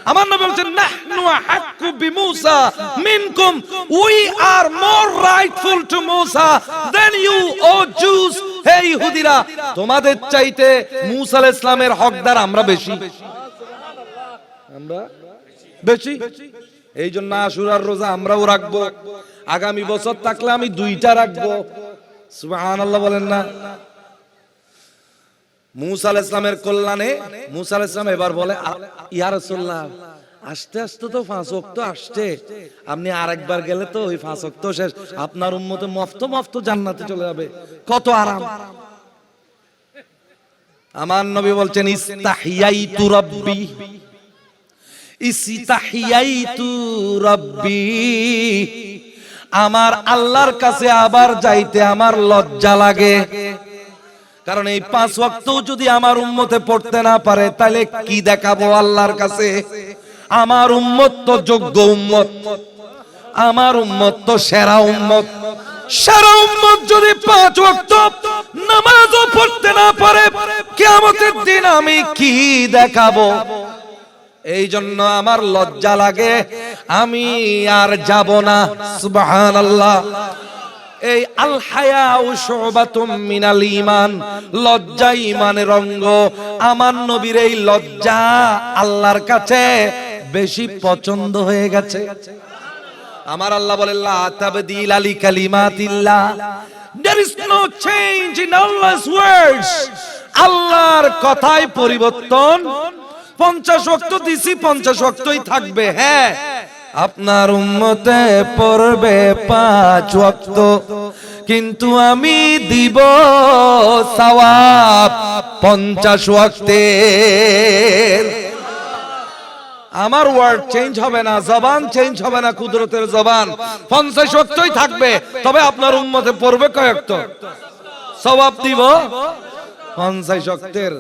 আমার নবী বলেন, নাহনু আহাক্কু বিমুসা মিনকুম, we are more rightful to Musa than you O Jews. হে ইহুদিরা, তোমাদের চাইতে মুসা আলাইহিস সালামের হকদার আমরা বেশি, আমরা বেশি। এই জন্য আশুরার রোজা আমরাও রাখবো, আগামী বছর থাকলে আমি 2টা রাখবো। সুবহানাল্লাহ বলেন না। মুসা আলাইহিস সালামের কল্যাণে মুসা আলাইহিস সালাম এবার বলে, ইয়া রাসূলুল্লাহ, আস্তে আস্তে তো 5 ওয়াক্ত আসছে, আপনি আরেকবার গেলে তো ওই 5 ওয়াক্ত শেষ, আপনার উম্মতে মফত জান্নাতে চলে যাবে, কত আরাম। আমার নবী বলছেন, ইস্তাহিয়াইতু রাব্বি, ইস্তাহিয়াইতু রাব্বি, আমার আল্লাহর কাছে আবার যাইতে আমার লজ্জা লাগে। কারণ এই 5 ওয়াক্ত যদি আমার উম্মতে পড়তে না পারে, তাহলে কি দেখাবো আল্লাহর কাছে? আমার উম্মত তো যোগ্য উম্মত, আমার উম্মত তো সেরা উম্মত। সেরা উম্মত যদি 5 ওয়াক্ত নামাজও পড়তে না পারে, কিয়ামতের দিন আমি কি দেখাবো? এই জন্য আমার লজ্জা লাগে, আমি আর যাব না। সুবহানাল্লাহ। এই আল হায়াউ শুবাতুম মিনাল ঈমান, লজ্জা ঈমানের অঙ্গ। আমার নবীর এই লজ্জা আল্লাহর কাছে বেশি পছন্দ হয়ে গেছে। আমার আল্লাহ বলেন, লা তাবদীলা লিকালিমাতিল্লাহ, there is no change in Allah's words, আল্লাহর কথায় পরিবর্তন। 50 ওয়াক্ত দিছি, 50 ওয়াক্তই থাকবে। হ্যাঁ, আপনার উম্মতে পড়বে 5 ওয়াক্ত, কিন্তু আমি দিব সওয়াব 50 ওয়াক্তের। আমার ওয়ার্ড চেঞ্জ হবে না, জবান চেঞ্জ হবে না, কুদরতের জবান 50 ওয়াক্তই থাকবে। তবে আপনার উম্মতে পড়বে কয় ওয়াক্ত? সওয়াব দিব 50 ওয়াক্তের।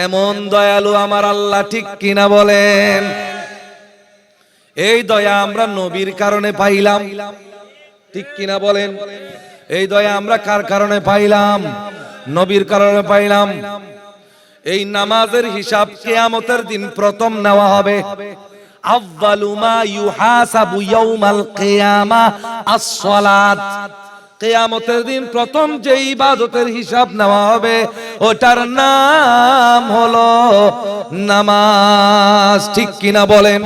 এমন দয়ালু আমার আল্লাহ, ঠিক কিনা বলেন? এই দয়া আমরা নবীর কারণে পাইলাম, ঠিক কিনা বলেন? এই দয়া আমরা কার কারণে পাইলাম? নবীর কারণে পাইলাম। এই নামাজের হিসাব কিয়ামতের দিন প্রথম নেওয়া হবে। আউয়ালু মা ইউহাসাবু ইয়াউমাল কিয়ামা আস-সালাত, কিয়ামতের দিন প্রথম যে ইবাদতের হিসাব নেওয়া হবে, ওটার নাম হলো নামাজ, ঠিক কিনা বলেন?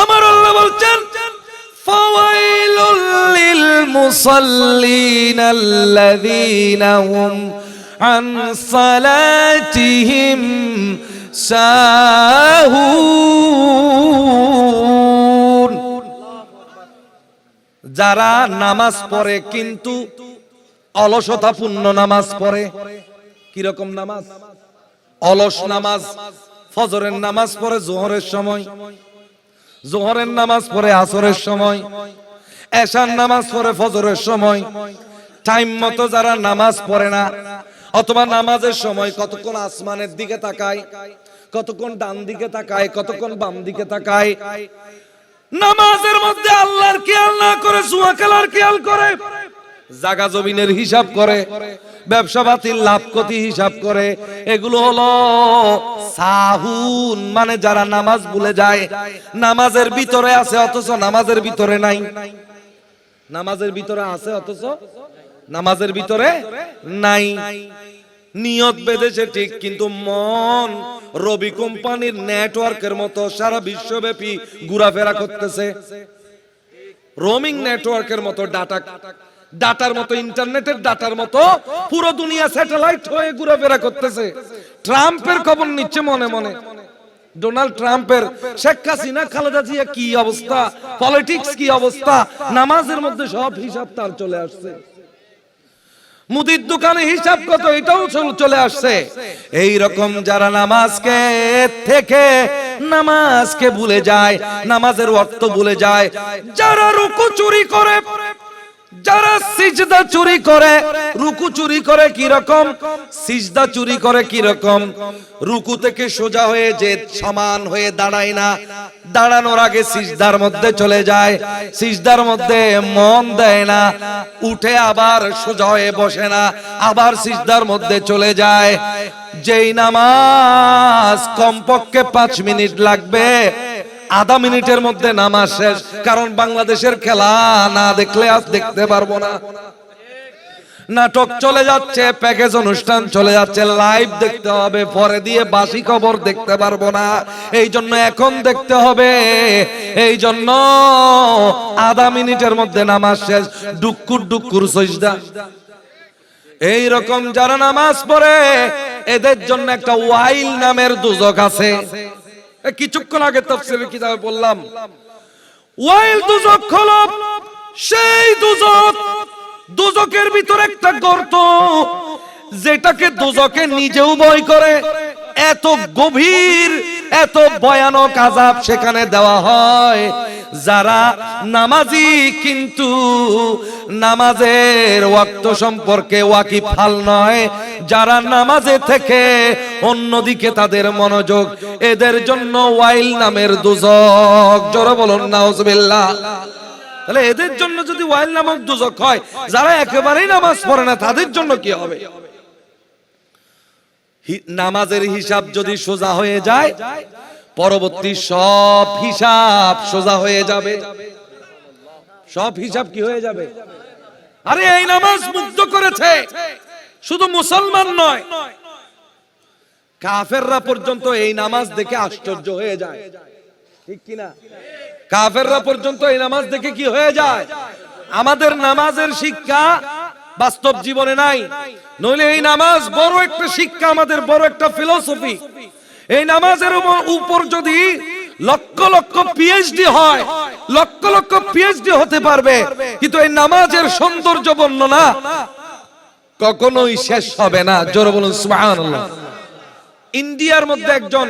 আমার আল্লাহ বলছেন, ফাওয়াইলুল লিল মুসাল্লিন আল্লাযীনা হুম আন সালাতিহিম সাহুন, যারা নামাজ পড়ে কিন্তু অলসতাপূর্ণ নামাজ পড়ে। কিরকম নামাজ? অলস নামাজ। ফজরের নামাজ পড়ে যোহরের সময়, যোহরের নামাজ পড়ে আসরের সময়, এশার নামাজ পড়ে ফজরের সময়। টাইম মতো যারা নামাজ পড়ে না, অথবা নামাজের সময় কতক্ষণ আসমানের দিকে তাকায়, কতক্ষণ ডান দিকে তাকায়, কতক্ষণ বাম দিকে তাকায়, নামাজের মধ্যে আল্লাহর খেয়াল না করে জুয়া খেলার খেয়াল করে, জাগা জমিনের হিসাব করে, ব্যবসা বাতিল লাভ ক্ষতি হিসাব করে, এগুলো হলো সাহুন, মানে যারা নামাজ ভুলে যায়। নামাজের ভিতরে আছে অথচ নামাজের ভিতরে নাই, নামাজের ভিতরে আছে অথচ নামাজের ভিতরে নাই। নিয়ত বেঁধেছে ঠিক, কিন্তু মন রবি কোম্পানির নেটওয়ার্কের মতো সারা বিশ্বব্যাপী ঘোরাফেরা করতেছে। রোমিং নেটওয়ার্কের মতো, ডাটার মতো, ইন্টারনেটের ডাটার মতো পুরো দুনিয়া স্যাটেলাইট হয়ে ঘোরাফেরা করতেছে। ট্রাম্পের খবর নিচ্ছে মনে মনে, ডোনাল্ড ট্রাম্পের, শেখ হাসিনা, খালেদা জিয়া কি অবস্থা, পলিটিক্স কি অবস্থা, নামাজের মধ্যে সব হিসাব তার চলে আসছে। মুদির দোকানে হিসাব কত, এটাও চলে আসছে। এই রকম যারা নামাজকে ভুলে যায়, নামাজের অর্থ ভুলে যায়, যারা রুকু চুরি করে, যারা সিজদা চুরি করে, রুকু চুরি করে কি রকম, সিজদা চুরি করে কি রকম, রুকু থেকে সোজা হয়ে যে সমান হয়ে দাঁড়ায় না, দাঁড়ানোর আগে সিজদার মধ্যে চলে যায়, সিজদার মধ্যে মন দেয় না, উঠে আবার সোজা হয়ে বসে না, আবার সিজদার মধ্যে চলে যায়। যেই নামাজ কমপক্ষে 5 মিনিট লাগবে, আধা মিনিটের মধ্যে নামাজ শেষ। কারণ বাংলাদেশের খেলা না দেখলে আজ দেখতে পারবো না। নাটক চলে যাচ্ছে, প্যাকেজ অনুষ্ঠান চলে যাচ্ছে, লাইভ দেখতে হবে, পরে দিয়ে বাসি খবর দেখতে পারবো না। এই জন্য এখন দেখতে হবে। এই জন্য আধা মিনিটের মধ্যে নামাজ শেষ, ডুক্কুর ডুক্কুর সজদা। এই রকম যারা নামাজ পড়ে এদের জন্য একটা ওয়াইল নামের দুজক আছে। কিছুক্ষণ আগে তাফসীরের কিতাবে বললাম, ওয়াইল দুজক হলো সেই দুজক, দুজকের ভিতরে একটা গর্ত, যেটাকে দুজকে নিজেও ভয় করে। এত গভীর, এত ভয়ানক আযাব সেখানে দেওয়া হয়। যারা নামাজি কিন্তু নামাজের ওয়াক্ত সম্পর্কে ওয়াকিফাল নয়, যারা নামাজে থেকে অন্যদিকে তাদের মনোযোগ, এদের জন্য ওয়াইল নামের দুজক। জোরে বলুন নাউজুবিল্লাহ। তাহলে এদের জন্য যদি ওয়াইল নামক দুজক হয়, যারা একেবারেই নামাজ পড়ে না তাদের জন্য কি হবে? নামাজের হিসাব যদি সোজা হয়ে যায়, পরবর্তী সব হিসাব সোজা হয়ে যাবে। সব হিসাব কি হয়ে যাবে? আরে এই নামাজ মুগ্ধ করেছে শুধু মুসলমান নয়, কাফেররা পর্যন্ত এই নামাজ দেখে আশ্চর্য হয়ে যায়, ঠিক কিনা? কাফেররা পর্যন্ত এই নামাজ দেখে কি হয়ে যায়? আমাদের নামাজের শিক্ষা বাস্তব জীবনে নাই, নইলে এই নামাজ বড় একটা শিক্ষা, আমাদের বড় একটা ফিলোসফি। এই নামাজের উপর যদি লক্ষ লক্ষ পিএইচডি হয়, লক্ষ লক্ষ পিএইচডি হতে পারবে, কিন্তু এই নামাজের সৌন্দর্য বর্ণনা কখনোই শেষ হবে না। জোরে বলুন সুবহানাল্লাহ। ইন্ডিয়ার মধ্যে একজন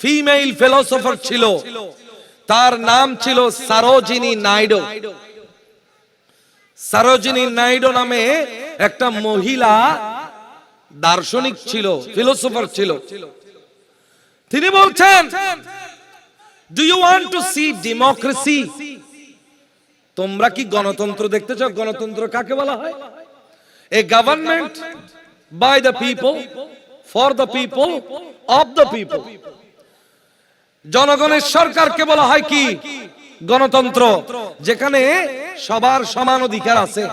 ফিমেল ফিলোসফার ছিল, তার নাম ছিল সরোজিনী নাইডু। সরোজিনী নাইডু নামে একটা মহিলা দার্শনিক ছিল, ফিলোসফার ছিল। তিনি বলছেন, do you want to see democracy? তোমরা কি গণতন্ত্র দেখতে চাও? গণতন্ত্র কাকে বলা হয়? A government by the people, for the people, of the people. জনগণের সরকারকে বলা হয় কি? গণতন্ত্র, যেখানে সবার সমান অধিকার আছে।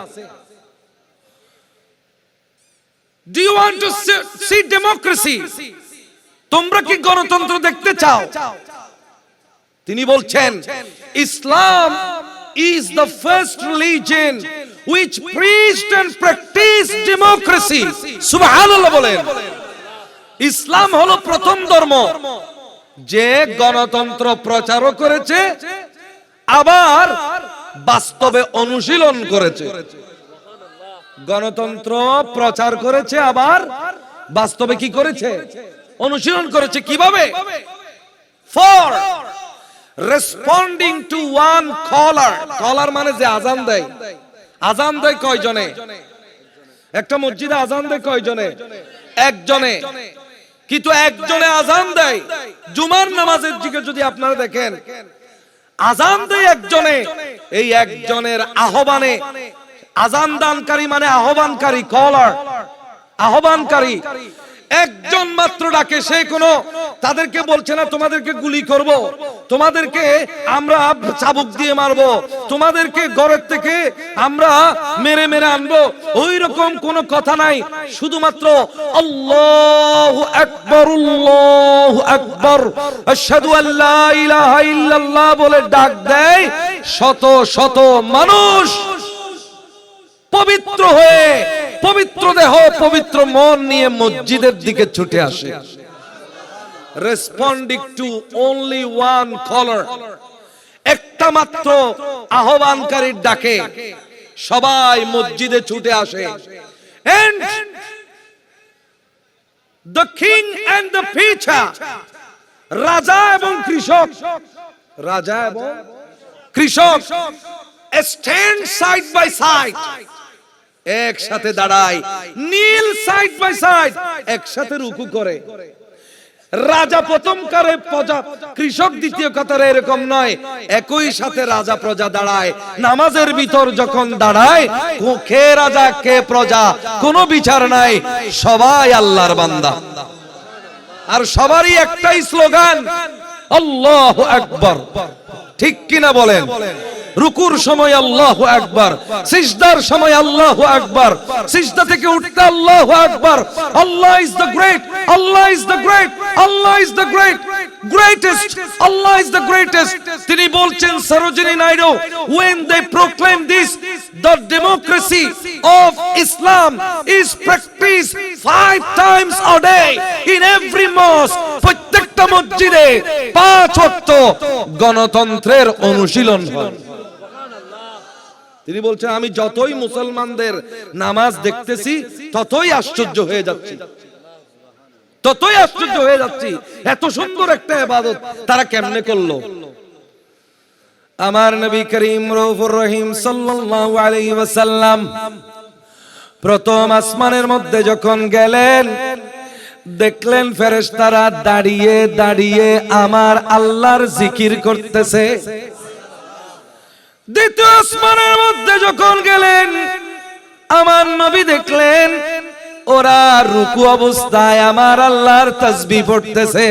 Do you want to see democracy? তোমরা কি গণতন্ত্র দেখতে চাও? তিনি বলছেন, ইসলাম is the first religion which preached and practiced democracy. সুবহানাল্লাহ বলেন। ইসলাম হলো প্রথম ধর্ম যে গণতন্ত্র প্রচারও করেছে, আবার বাস্তবে অনুশীলন করেছে। গণতন্ত্র প্রচার করেছে, আবার বাস্তবে কি করেছে? অনুশীলন করেছে। কিভাবে? ফর রেসপন্ডিং টু ওয়ান কলার। কলার মানে যে আজান দেয়। আজান দেয় কয়জনে? একটা মসজিদে আজান দেয় কয়জনে? একজনে। কিন্তু একজনে আজান দেয়। জুমার নামাজের দিকে যদি আপনারা দেখেন, আজান দেয় একজনে। এই একজনের আহ্বানে, আজান দানকারী মানে আহ্বানকারী, কলার, আহ্বানকারী একজন মাত্র ডাকে। সে কোনো তাদেরকে বলছে না তোমাদেরকে গুলি করব, তোমাদেরকে আমরা চাবুক দিয়ে মারবো, তোমাদেরকে ঘরের থেকে আমরা মেরে মেরে আনবো, ওই রকম কোনো কথা নাই। শুধুমাত্র আল্লাহু আকবার, আল্লাহু আকবার, আশহাদু আল্লা ইলাহা ইল্লাল্লাহ বলে ডাক দেয়। শত শত মানুষ পবিত্র হয়ে, পবিত্র দেহ, পবিত্র মন নিয়ে মসজিদের দিকে ছুটে আসে। Responding to only one caller, একটা মাত্র আহ্বানকারীর ডাকে সবাই মসজিদে ছুটে আসে। And the king and the pitcher, রাজা এবং কৃষক, রাজা এবং কৃষক স্ট্যান্ড সাইড বাই সাইড, একসাথে দাঁড়ায়, নীল সাইড বাই সাইড, একসাথে রুকু করে। রাজা প্রথম কারে, প্রজা, কৃষক দ্বিতীয় কাতারে, এরকম নয়। একই সাথে রাজা প্রজা দাঁড়ায়। নামাজের ভিতর যখন দাঁড়ায়, কে রাজা কে প্রজা কোনো বিচার নাই, সবাই আল্লাহর বান্দা। আর সবারই একটাই স্লোগান, আল্লাহু আকবার। ঠিক কিনা বলেন? রুকুর সময় আল্লাহু আকবার, সিজদার সময় আল্লাহু আকবার, সিজদা থেকে উঠতে আল্লাহু আকবার। Allah is the great, Allah is the great, Allah is the great, greatest, Allah is the greatest. তিনি বলছেন Sarojini Naidu, when they proclaim this, the democracy of Islam is practiced 5 times a day in every mosque. প্রত্যেকটা মসজিদে 5 ওয়াক্ত গণতন্ত্রের অনুশীলন হয়। তিনি বলছেন আমি যতই মুসলমানদের নামাজ দেখতেছি ততই আশ্চর্য হয়ে যাচ্ছি, ততই আশ্চর্য হয়ে যাচ্ছি, এত সুন্দর একটা ইবাদত তারা কেমনে করলো। আমার নবী করিম রউফুর রহিম সাল্লাল্লাহু আলাইহি ওয়াসাল্লাম প্রথম আসমানের মধ্যে যখন গেলেন, দেখলেন ফেরেশতারা দাঁড়িয়ে দাঁড়িয়ে আমার আল্লাহর জিকির করতেছে। দ্বিতীয় আসমানের মধ্যে যখন গেলেন, আমার নবী দেখলেন ওরা রুকু অবস্থায় আমার আল্লাহর তাসবিহ পড়তেছে।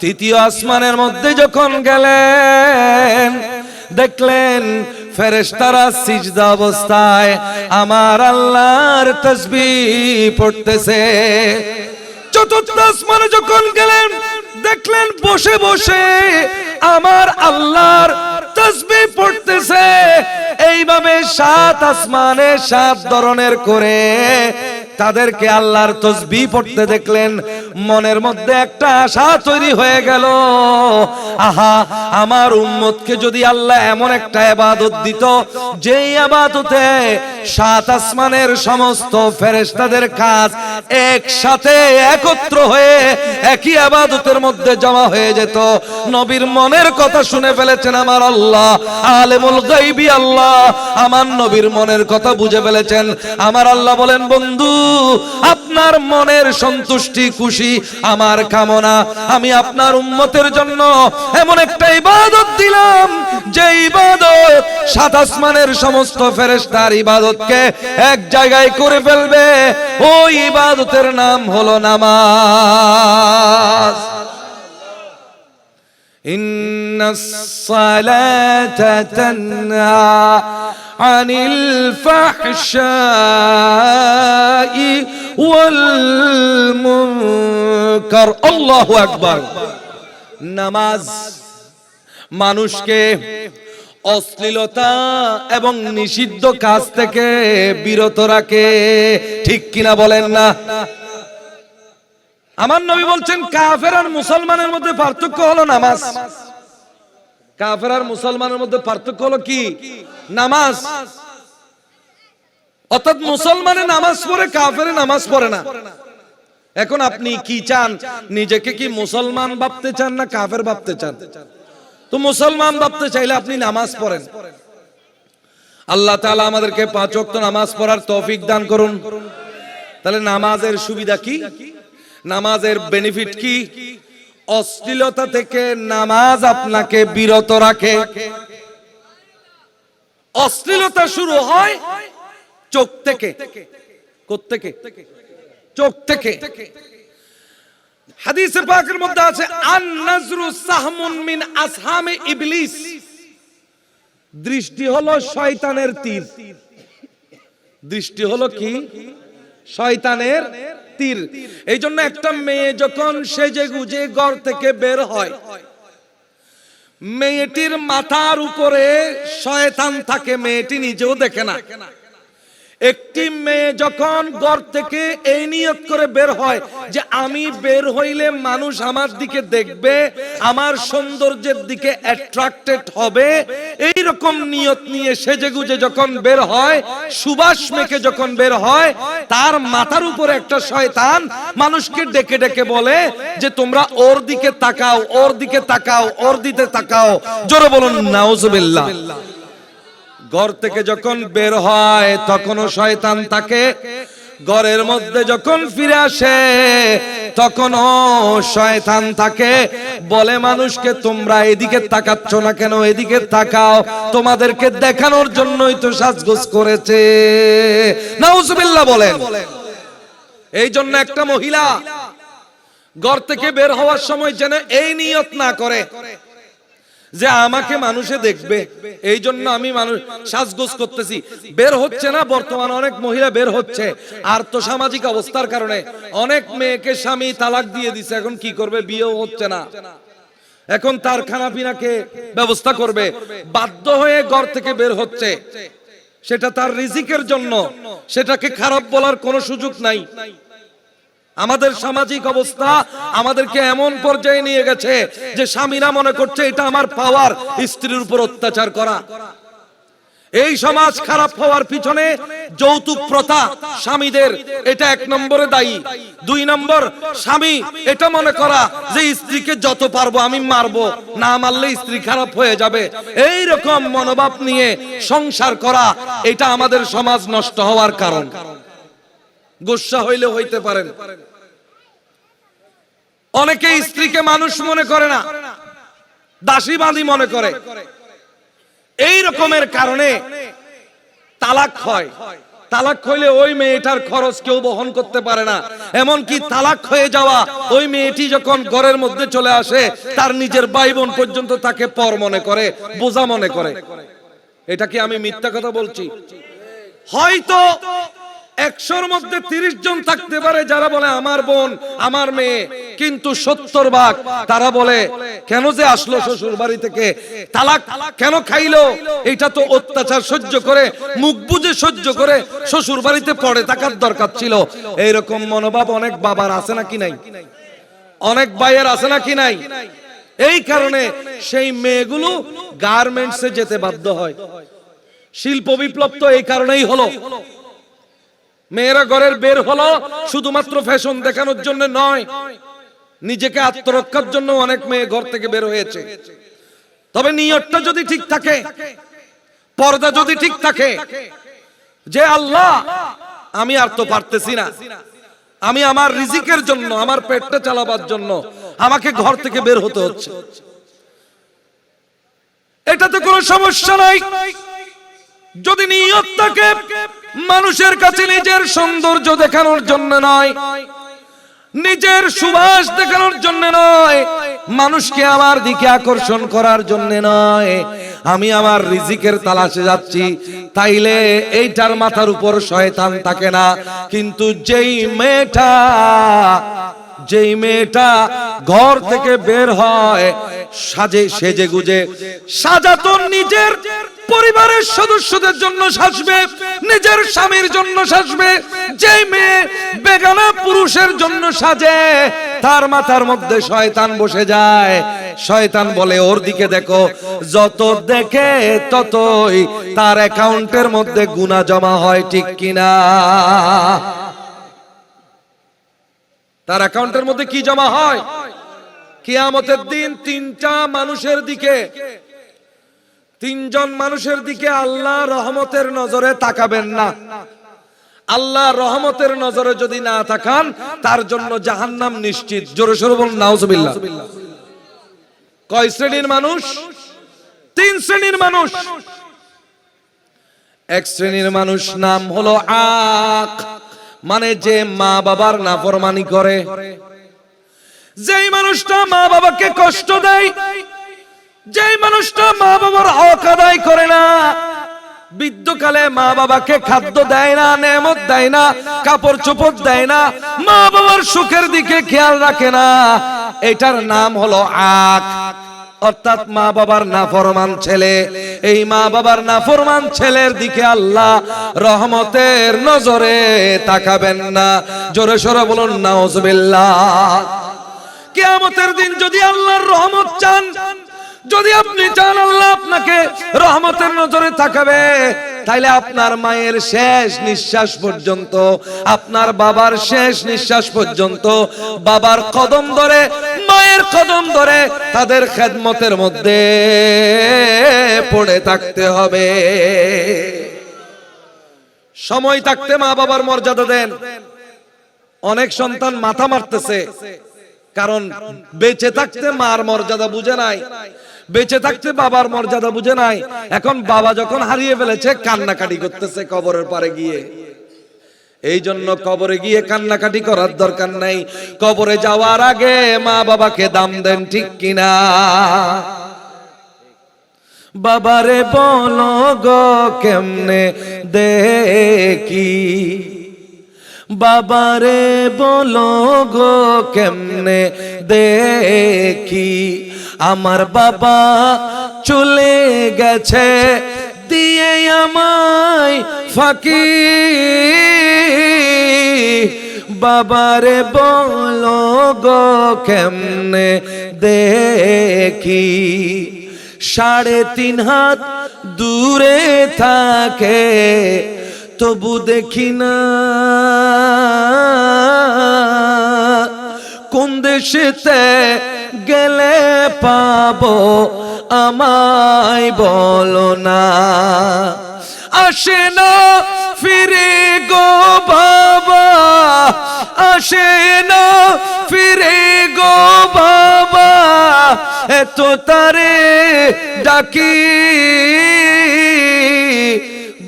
তৃতীয় আসমানের মধ্যে যখন গেলেন, দেখলেন ফেরেশতারা সিজদা অবস্থায় আমার আল্লাহর তাসবিহ পড়তেছে। চতুর্থ আসমানে যখন গেলেন, দেখলেন বসে বসে আমার আল্লাহর তাসবিহ পড়তেছে। এইভাবে 7 আসমানে 7 ধরনের করে তাদেরকে আল্লাহর তাসবিহ পড়তে দেখলেন। মনের মধ্যে একটা আশা তৈরি হয়ে গেল, আহা আমার উম্মতকে যদি আল্লাহ এমন একটা ইবাদত দিত যেই ইবাদতে 7 আসমানের সমস্ত ফেরেশতাদের কাজ একসাথে একত্র হয়ে একই ইবাদতের মধ্যে জমা হয়ে যেত। নবীর মনের কথা শুনে ফেলেছেন আমার আল্লাহ, আলেমুল গায়বি আল্লাহ আমার নবীর মনের কথা বুঝে ফেলেছেন। আমার আল্লাহ বলেন, বন্ধু আপনার মনের সন্তুষ্টি খুশি আমার কামনা, আমি আপনার উম্মতের জন্য এমন একটা ইবাদত দিলাম যে ইবাদত 7 আসমানের সমস্ত ফেরেশতার ইবাদতকে এক জায়গায় করে ফেলবে। ওই ইবাদতের নাম হলো নামাজ। ইন্নাস সালাতা তানহা আনিল ফাহশাই ওয়াল মুনকার। আল্লাহু আকবার। নামাজ মানুষকে অশ্লীলতা এবং নিষিদ্ধ কাজ থেকে বিরত রাখে, ঠিক কিনা বলেন না? আমার নবী বলছেন কাফের আর মুসলমানের মধ্যে পার্থক্য হলো নামাজ। কাফের আর মুসলমানের মধ্যে পার্থক্য হলো কি? নামাজ। অর্থাৎ মুসলমানে নামাজ পড়ে, কাফেরে নামাজ পড়ে না। এখন আপনি কি চান? নিজেকে কি মুসলমান ভাবতে চান না কাফের ভাবতে চান? তো মুসলমান ভাবতে চাইলে আপনি নামাজ পড়েন। আল্লাহ তাআলা আমাদেরকে 5 ওয়াক্ত নামাজ পড়ার তৌফিক দান করুন। তাহলে নামাজের সুবিধা কি? নামাজের বেনিফিট কি? অশ্লীলতা থেকে নামাজ আপনাকে বিরত রাখে। অশ্লীলতা শুরু হয় চোখ থেকে। কোত্থেকে? চোখ থেকে। হাদিসে পাকের মধ্যে আছে আন নাজরু সাহমুন মিন আসহামে ইবলিস। দৃষ্টি হলো শয়তানের তীর। দৃষ্টি হলো কি? শয়তানের তীর। এই জন্য একটা মেয়ে যখন সেজে গুজে ঘর থেকে বের হয়, মেয়েটির মাথার উপরে শয়তান থাকে, মেয়েটি নিজেও দেখে না। একটি মেয়ে যখন ঘর থেকে এই নিয়ত করে বের হয় যে আমি বের হইলে মানুষ আমার দিকে দেখবে, আমার সৌন্দর্যের দিকে অ্যাট্রাক্টেড হবে, এই রকম নিয়ত নিয়ে সেজেগুজে যখন বের হয়, সুবাস মেখে যখন বের হয়, তার মাথার উপরে একটা শয়তান মানুষকে ডেকে ডেকে বলে যে তোমরা ওর দিকে তাকাও, ওর দিকে তাকাও, ওর দিকে তাকাও। জোরে বলুন নাউজুবিল্লাহ। ঘর থেকে যখন বের হয় তখনও শয়তান থাকে, ঘরের মধ্যে যখন ফিরে আসে তখনও শয়তান থাকে, বলে মানুষকে তোমরা এদিকে তাকাচ্ছ না কেন, এদিকে তাকাও, তোমাদেরকে দেখানোর জন্যই তো সাজগোজ করেছে। নাউজুবিল্লাহ বলেন। এই জন্য একটা মহিলা ঘর থেকে বের হওয়ার সময় যেন এই নিয়ত না করে যে আমাকে মানুষে দেখবে, এই জন্য আমি মানুষ সাজগোজ করতেছি। বের হচ্ছে না বর্তমানে অনেক মহিলা বের হচ্ছে আর্থসামাজিক অবস্থার কারণে। অনেক মেয়েকে স্বামী তালাক দিয়ে দিছে, এখন কি করবে? বিয়েও হচ্ছে না, এখন তার খানাপিনাকে ব্যবস্থা করবে, বাধ্য হয়ে ঘর থেকে বের হচ্ছে। সেটা তার রিজিকের জন্য, সেটাকে খারাপ বলার কোনো সুযোগ নাই। আমাদের সামাজিক অবস্থা আমাদেরকে এমন পর্যায়ে নিয়ে গেছে যে স্বামীরা মনে করছে এটা আমার পাওয়ার, স্ত্রীর উপর অত্যাচার করা। এই সমাজ খারাপ হওয়ার পিছনে যৌতুক প্রথা স্বামীদের, এটা 1 নম্বরে দায়ী। 2 নম্বর, স্বামী এটা মনে করা যে স্ত্রীকে যত পারবো আমি মারবো, না মারলে স্ত্রী খারাপ হয়ে যাবে। এই রকম মনোভাব নিয়ে সংসার করা, এটা আমাদের সমাজ নষ্ট হওয়ার কারণ। গোসা হইলে হইতে পারেন। অনেকে স্ত্রীকে মানুষ মনে করে না, দাসীবাদী মনে করে। এই রকমের কারণে তালাক হয়। তালাক হইলে ওই মেয়েটার খরচ কেউ বহন করতে পারে না। এমনকি তালাক হয়ে যাওয়া ওই মেয়েটি যখন ঘরের মধ্যে চলে আসে, তার নিজের ভাই বোন পর্যন্ত তাকে পর মনে করে, বোঝা মনে করে। এটা কি আমি মিথ্যা কথা বলছি? হয়তো 100-র মধ্যে 30 জন থাকতে পারে যারা বলে আমার বোন আমার মেয়ে, কিন্তু 70 ভাগ তারা বলে কেন যে আসলো শ্বশুর বাড়ি থেকে, তালাক কেন খাইলো, এটা তো অত্যাচার সহ্য করে, মুখ বুজে সহ্য করে শ্বশুর বাড়িতে পড়ে থাকার দরকার ছিল। এইরকম মনোভাব অনেক বাবার আছে নাকি নাই? অনেক ভাইয়ের আছে নাকি নাই? এই কারণে সেই মেয়েগুলো গার্মেন্টসে যেতে বাধ্য হয়। শিল্প বিপ্লব তো এই কারণেই হলো। মেয়েরা ঘরের বের হলো শুধুমাত্র ফ্যাশন দেখানোর জন্য নয়, নিজেকে আত্মরক্ষার জন্য অনেক মেয়ে ঘর থেকে বের হয়েছে। তবে নিয়তটা যদি ঠিক থাকে, পর্দা যদি ঠিক থাকে, যে আল্লাহ আমি আর তো পারতেছি না, আমি আমার রিজিকের জন্য, আমার পেটটা চালাবার জন্য আমাকে ঘর থেকে বের হতে হচ্ছে, এটাতে কোনো সমস্যা নাই। যদি নিয়ত থাকে মানুষের কাছে নিজের সৌন্দর্য দেখানোর জন্য নয়, নিজের সুবাস দেখানোর জন্য নয়, মানুষকে আমার দিকে আকর্ষণ করার জন্য নয়, আমি আমার রিজিকের তালাশে যাচ্ছি, তাইলে এইটার মাথার উপর শয়তান থাকে না। কিন্তু যেই মেয়েটা ঘর থেকে বের হয় সেজে গুজে, সাজাতো নিজের পরিবারের সদস্যদের জন্য সাজবে, নিজের স্বামীর জন্য সাজবে। যেই মেয়ে বেগানা পুরুষের জন্য সাজে, তার মাথার মধ্যে শয়তান বসে যায়। শয়তান বলে ওর দিকে দেখো, যত দেখে ততই তার অ্যাকাউন্টের মধ্যে গুনাহ জমা হয়, ঠিক কিনা? তার অ্যাকাউন্টের মধ্যে কি জমা হয়? কিয়ামতের দিন 3টা মানুষের দিকে, 3 জন মানুষের দিকে আল্লাহ রহমতের নজরে তাকাবেন না। আল্লাহ রহমতের নজরে যদি না তাকান, তার জন্য জাহান্নাম নিশ্চিত। জোরে সোরে বলুন নাউজুবিল্লাহ। কয় শ্রেণীর মানুষ? 3 শ্রেণীর মানুষ। এক শ্রেণীর মানুষ নাম হলো আক, মানে যে মা বাবার নাফরমানি করে, যেই মানুষটা মা বাবাকে কষ্ট দেয়, যেই মানুষটা মা বাবার হক আদায় করে না, বৃদ্ধকালে মা বাবাকে খাদ্য দেয় না, নেয়ামত দেয় না, কাপড় চোপড় দেয় না, মা বাবার সুখের দিকে খেয়াল রাখে না, এটার নাম হলো আক, অর্থাৎ মা বাবার নাফরমান ছেলে। এই মা বাবার নাফরমান ছেলের দিকে আল্লাহ রহমতের নজরে তাকাবেন না। জোরে সোরে বলুন নাউজুবিল্লাহ। কিয়ামতের দিন যদি আল্লাহর রহমত চান, যদি আপনি চান আল্লাহ আপনাকে রহমতের নজরে তাকাবে, তাইলে আপনার মায়ের শেষ নিঃশ্বাস পর্যন্ত, আপনার বাবার শেষ নিঃশ্বাস পর্যন্ত বাবার কদম ধরে, মায়ের কদম ধরে তাদের খেদমতের মধ্যে পড়ে থাকতে হবে। সময় থাকতে মা বাবার মর্যাদা দেন। অনেক সন্তান মাথা মারতেছে, কারণ বেঁচে থাকতে মার মর্যাদা বুঝে নাই, বেঁচে থাকতে বাবার মর্যাদা বুঝে নাই। এখন বাবা যখন হারিয়ে ফেলেছে কান্নাকাটি করতেছে কবরের পারে গিয়ে। এই জন্য কবরে গিয়ে কান্নাকাটি করার দরকার নাই, কবরে যাওয়ার আগে মা বাবাকে দাম দেন, ঠিক কিনা? বাবারে বলো গো কেমনে দেখি, বাবারে বলো গো কেমনে দেখি, আমার বাবা চলে গেছে দিয়ে আমায় ফাঁকি, বাবারে বলো গো কেমনে দেখি, 3.5 হাত দূরে থাকে তবু দেখি না, কোন দেশেতে গেলে পাবো আমায় বলো না, আসে না ফিরে গো বাবা, আসে না ফিরে গো বাবা, এত তারে ডাকি,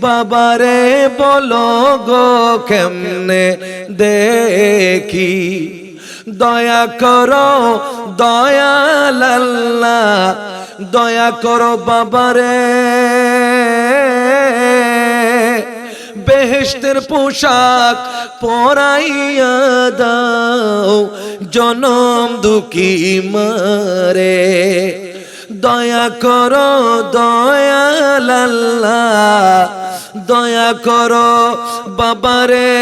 বাবারে বলো গো কেমনে দেখি, দয়া করো দয়াল আল্লাহ, দয়া করো বাবারে, বেহেশতের পোশাক পরাইয়া দাও জনম দুঃখী মারে, দয়া করো দয়াল আল্লাহ, দয়া করো বাবারে,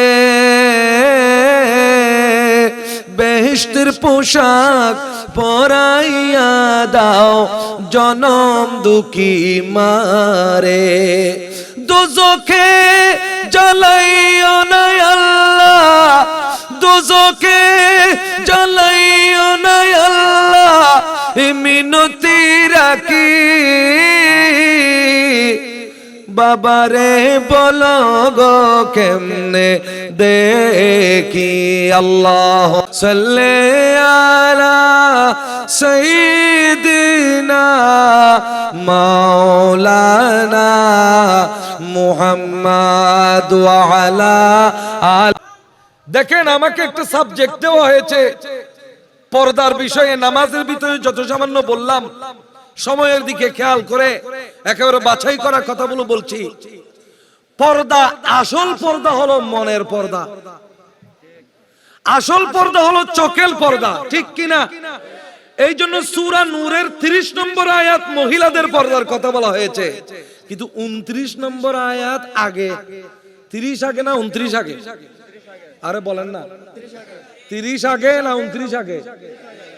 বেহেশতের পোশাক পরাইয়া দাও জনম দুঃখী মারে, দোজখে জ্বালাইও না আল্লাহ, দোজখে জ্বালাইও না আল্লাহ, মিনতি রাখি, বাবারে বলো গো কেমনে দেখি, আল্লাহ সাল্লি আলা সাইয়্যিদিনা মাওলানা মুহাম্মদ ওয়া আলা আলি। দেখেন আমাকে একটা সাবজেক্ট দেওয়া হয়েছে পর্দার বিষয়ে, নামাজের ভিতরে যত সামান্য বললাম সময়ের দিকে খেয়াল করে একেবারে বাছাই করা কথাগুলো বলছি। পর্দা, আসল পর্দা হলো মনের পর্দা, আসল পর্দা হলো চোখের পর্দা, ঠিক কিনা? এই জন্য সূরা নূরের 30 নম্বর আয়াত মহিলাদের পর্দার কথা বলা হয়েছে, কিন্তু 29 নম্বর আয়াত আগে, 30 আগে না 29 আগে? আরে বলেন না, 30 আগে না 29 আগে?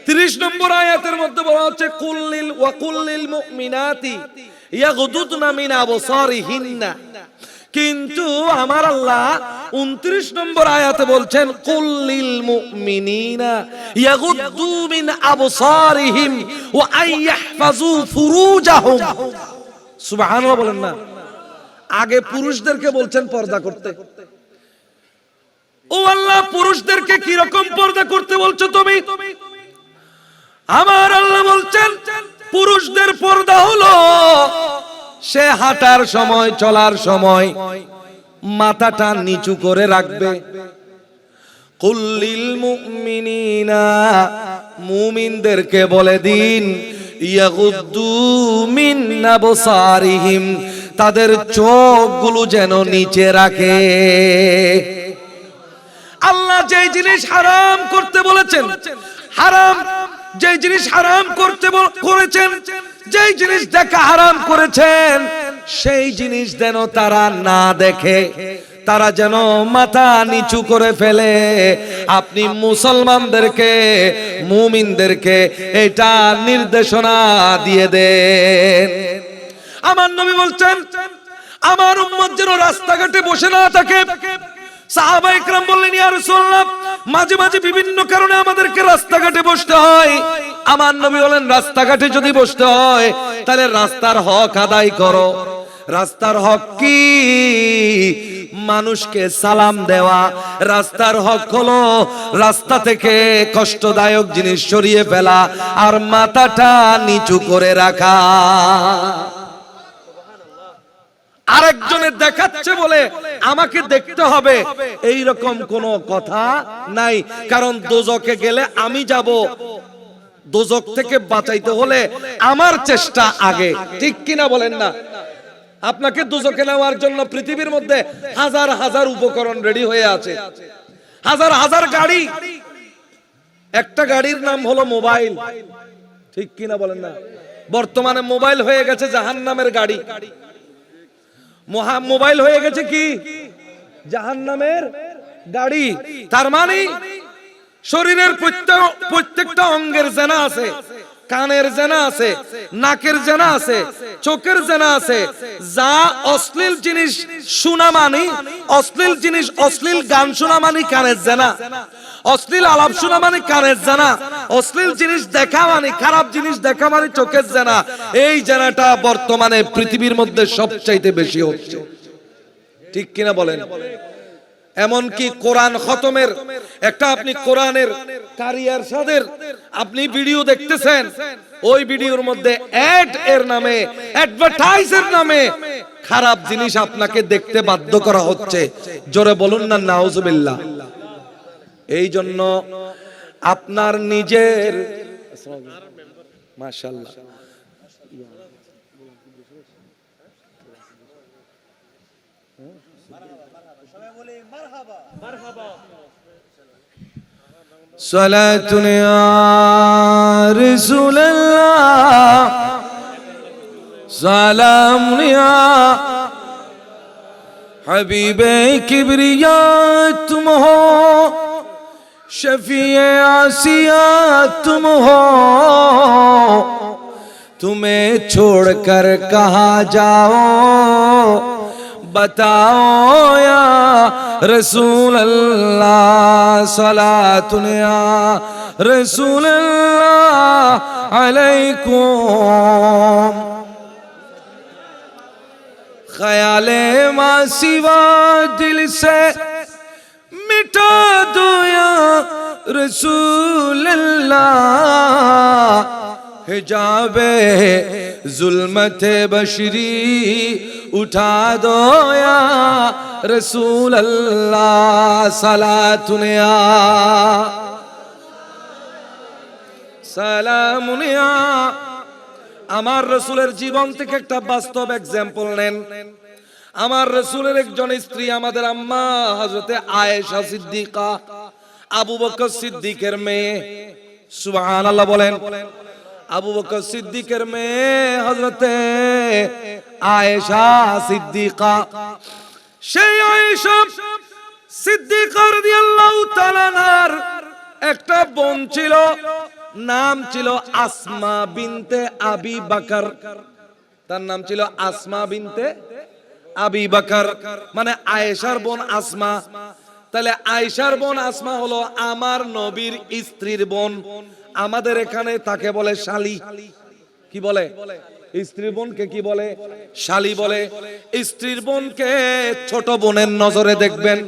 30 নম্বর আয়াতের মধ্যে বলা হচ্ছে কুল্লিল ওয়া কুল্লিল মুমিনাতি ইয়াগুদুদনা মিন আবসারিহিন্না, কিন্তু আমার আল্লাহ 29 নম্বর আয়াতে বলছেন কুল্লিল মুমিনিনা ইয়াগুদ্দু মিন আবসারিহিম ওয়া আইয়াহফাজু ফুরুজাহুম। সুবহানাল্লাহ বলেন না। আগে পুরুষদেরকে বলছেন পর্দা করতে। ও আল্লাহ, পুরুষদেরকে কি রকম পর্দা করতে বলছো তুমি? আমার আল্লাহ বলছেন পুরুষদের পর্দা হলো সে হাঁটার সময়, চলার সময় মাথাটা নিচু করে রাখবে। কুল্লিল মুমিনিনা, মুমিনদেরকে বলে দিন, ইয়াগুদ্দু মিন আবসারিহিম, তাদের চোখগুলো যেন নিচে রাখে। আল্লাহ যে জিনিস হারাম করতে বলেছেন, হারাম যে জিনিস হারাম করতে করেছেন, যেই জিনিস দেখা হারাম করেছেন, সেই জিনিস যেন তারা না দেখে, তারা যেন মাথা নিচু করে ফেলে। আপনি মুসলমানদেরকে, মুমিনদেরকে এটা নির্দেশনা দিয়ে দেন। আমার নবী বলছেন আমার উম্মত যেন রাস্তাঘাটে বসে না থাকে। সাহাবা ইকরাম বললেন, ইয়া রাসূলুল্লাহ, মাঝে মাঝে বিভিন্ন কারণে আমাদেরকে রাস্তাঘাটে বসতে হয়। আমার নবী বলেন, রাস্তাঘাটে যদি বসতে হয় তাহলে রাস্তার হক আদায় করো। রাস্তার হক কি? মানুষকে সালাম দেওয়া। রাস্তার হক হলো রাস্তা থেকে কষ্টদায়ক জিনিস সরিয়ে ফেলা আর মাথাটা নিচু করে রাখা। আরেকজনের দেখাচ্ছে বলে আমাকে দেখতে হবে এই রকম কোনো কথা নাই, কারণ দোজখে গেলে আমি যাব, দোজখ থেকে বাঁচাইতে হলে আমার চেষ্টা আগে, ঠিক কিনা বলেন না? আপনাকে দোজখে নেওয়ার জন্য পৃথিবীর মধ্যে হাজার হাজার উপকরণ রেডি হয়ে আছে, হাজার হাজার গাড়ি। একটা গাড়ির নাম হলো মোবাইল, ঠিক কিনা বলেন না? বর্তমানে মোবাইল হয়ে গেছে জাহান্নামের গাড়ি। মোবাইল হয়ে গেছে কি? জাহান্নামের গাড়ি। তার মানে শরীরের প্রত্যেকটা অঙ্গের জেনা আছে, কানের জেনা আছে, নাকের জেনা আছে, চোখের জেনা আছে। যা অশ্লীল জিনিস শোনা মানি, অশ্লীল জিনিস, অশ্লীল গান শোনা মানি কানের জেনা, অশ্লীল আলাপ শোনা মানে কানের জেনা, অশ্লীল জিনিস দেখা মানে, খারাপ জিনিস দেখা মানে চোখের জেনা। এই জেনাটা বর্তমানে পৃথিবীর মধ্যে সবচাইতে বেশি হচ্ছে, ঠিক কিনা বলেন? এমনকি কোরআন খতমের একটা, আপনি কোরআনের কারিয়ার সাদের আপনি ভিডিও দেখতেছেন, ওই ভিডিওর মধ্যে অ্যাড এর নামে, অ্যাডভার্টাইজের নামে খারাপ জিনিস আপনাকে দেখতে বাধ্য করা হচ্ছে। জোরে বলুন না নাউজুবিল্লাহ। এই জন্য আপনার নিজের, মাশাআল্লাহ, সালাতুন ইয়া রাসূলুল্লাহ, সালামুন ইয়া হাবিবে কিবরিয়া, তুম হো शफीए आसिया तुम हो, तुम्हें छोड़कर कहाँ जाओ बताओ या रसूल अल्लाह, सलातुन या रसूल अल्लाह अलैकुम, ख्याले मा सिवा दिल से मिटा दो या रसूल अल्लाह, हिजाबे जुल्मते बशरी उठा दो या रसूल अल्लाह, सलातुन या সালামুন ইয়া। আমার রাসূলের জীবন থেকে একটা বাস্তব এক্সাম্পল নেন। আমার রাসূলের একজন স্ত্রী, আমাদের আম্মা হযরতে আয়েশা সিদ্দিকা, আবু বকর সিদ্দিকের মেয়ে, সুবহানাল্লাহ বলেন। আবু বকর সিদ্দিকের মেয়ে হযরতে আয়েশা সিদ্দিকা। সেই আয়েশা সিদ্দিকা রাদিয়াল্লাহু তাআলা আনহার একটা বোন ছিল, নাম ছিল আসমা বিনতে আবি বকর। তার নাম ছিল আসমা বিনতে আবি বকর, মানে আয়েশার বোন আসমা। তাহলে আয়েশার বোন আসমা হলো আমার নবীর স্ত্রীর বোন। আমাদের এখানে তাকে বলে শালি। কি বলে? স্ত্রীর বোনকে কি বলে? শালি বলে। স্ত্রীর বোনকে ছোট বোনের নজরে দেখবেন।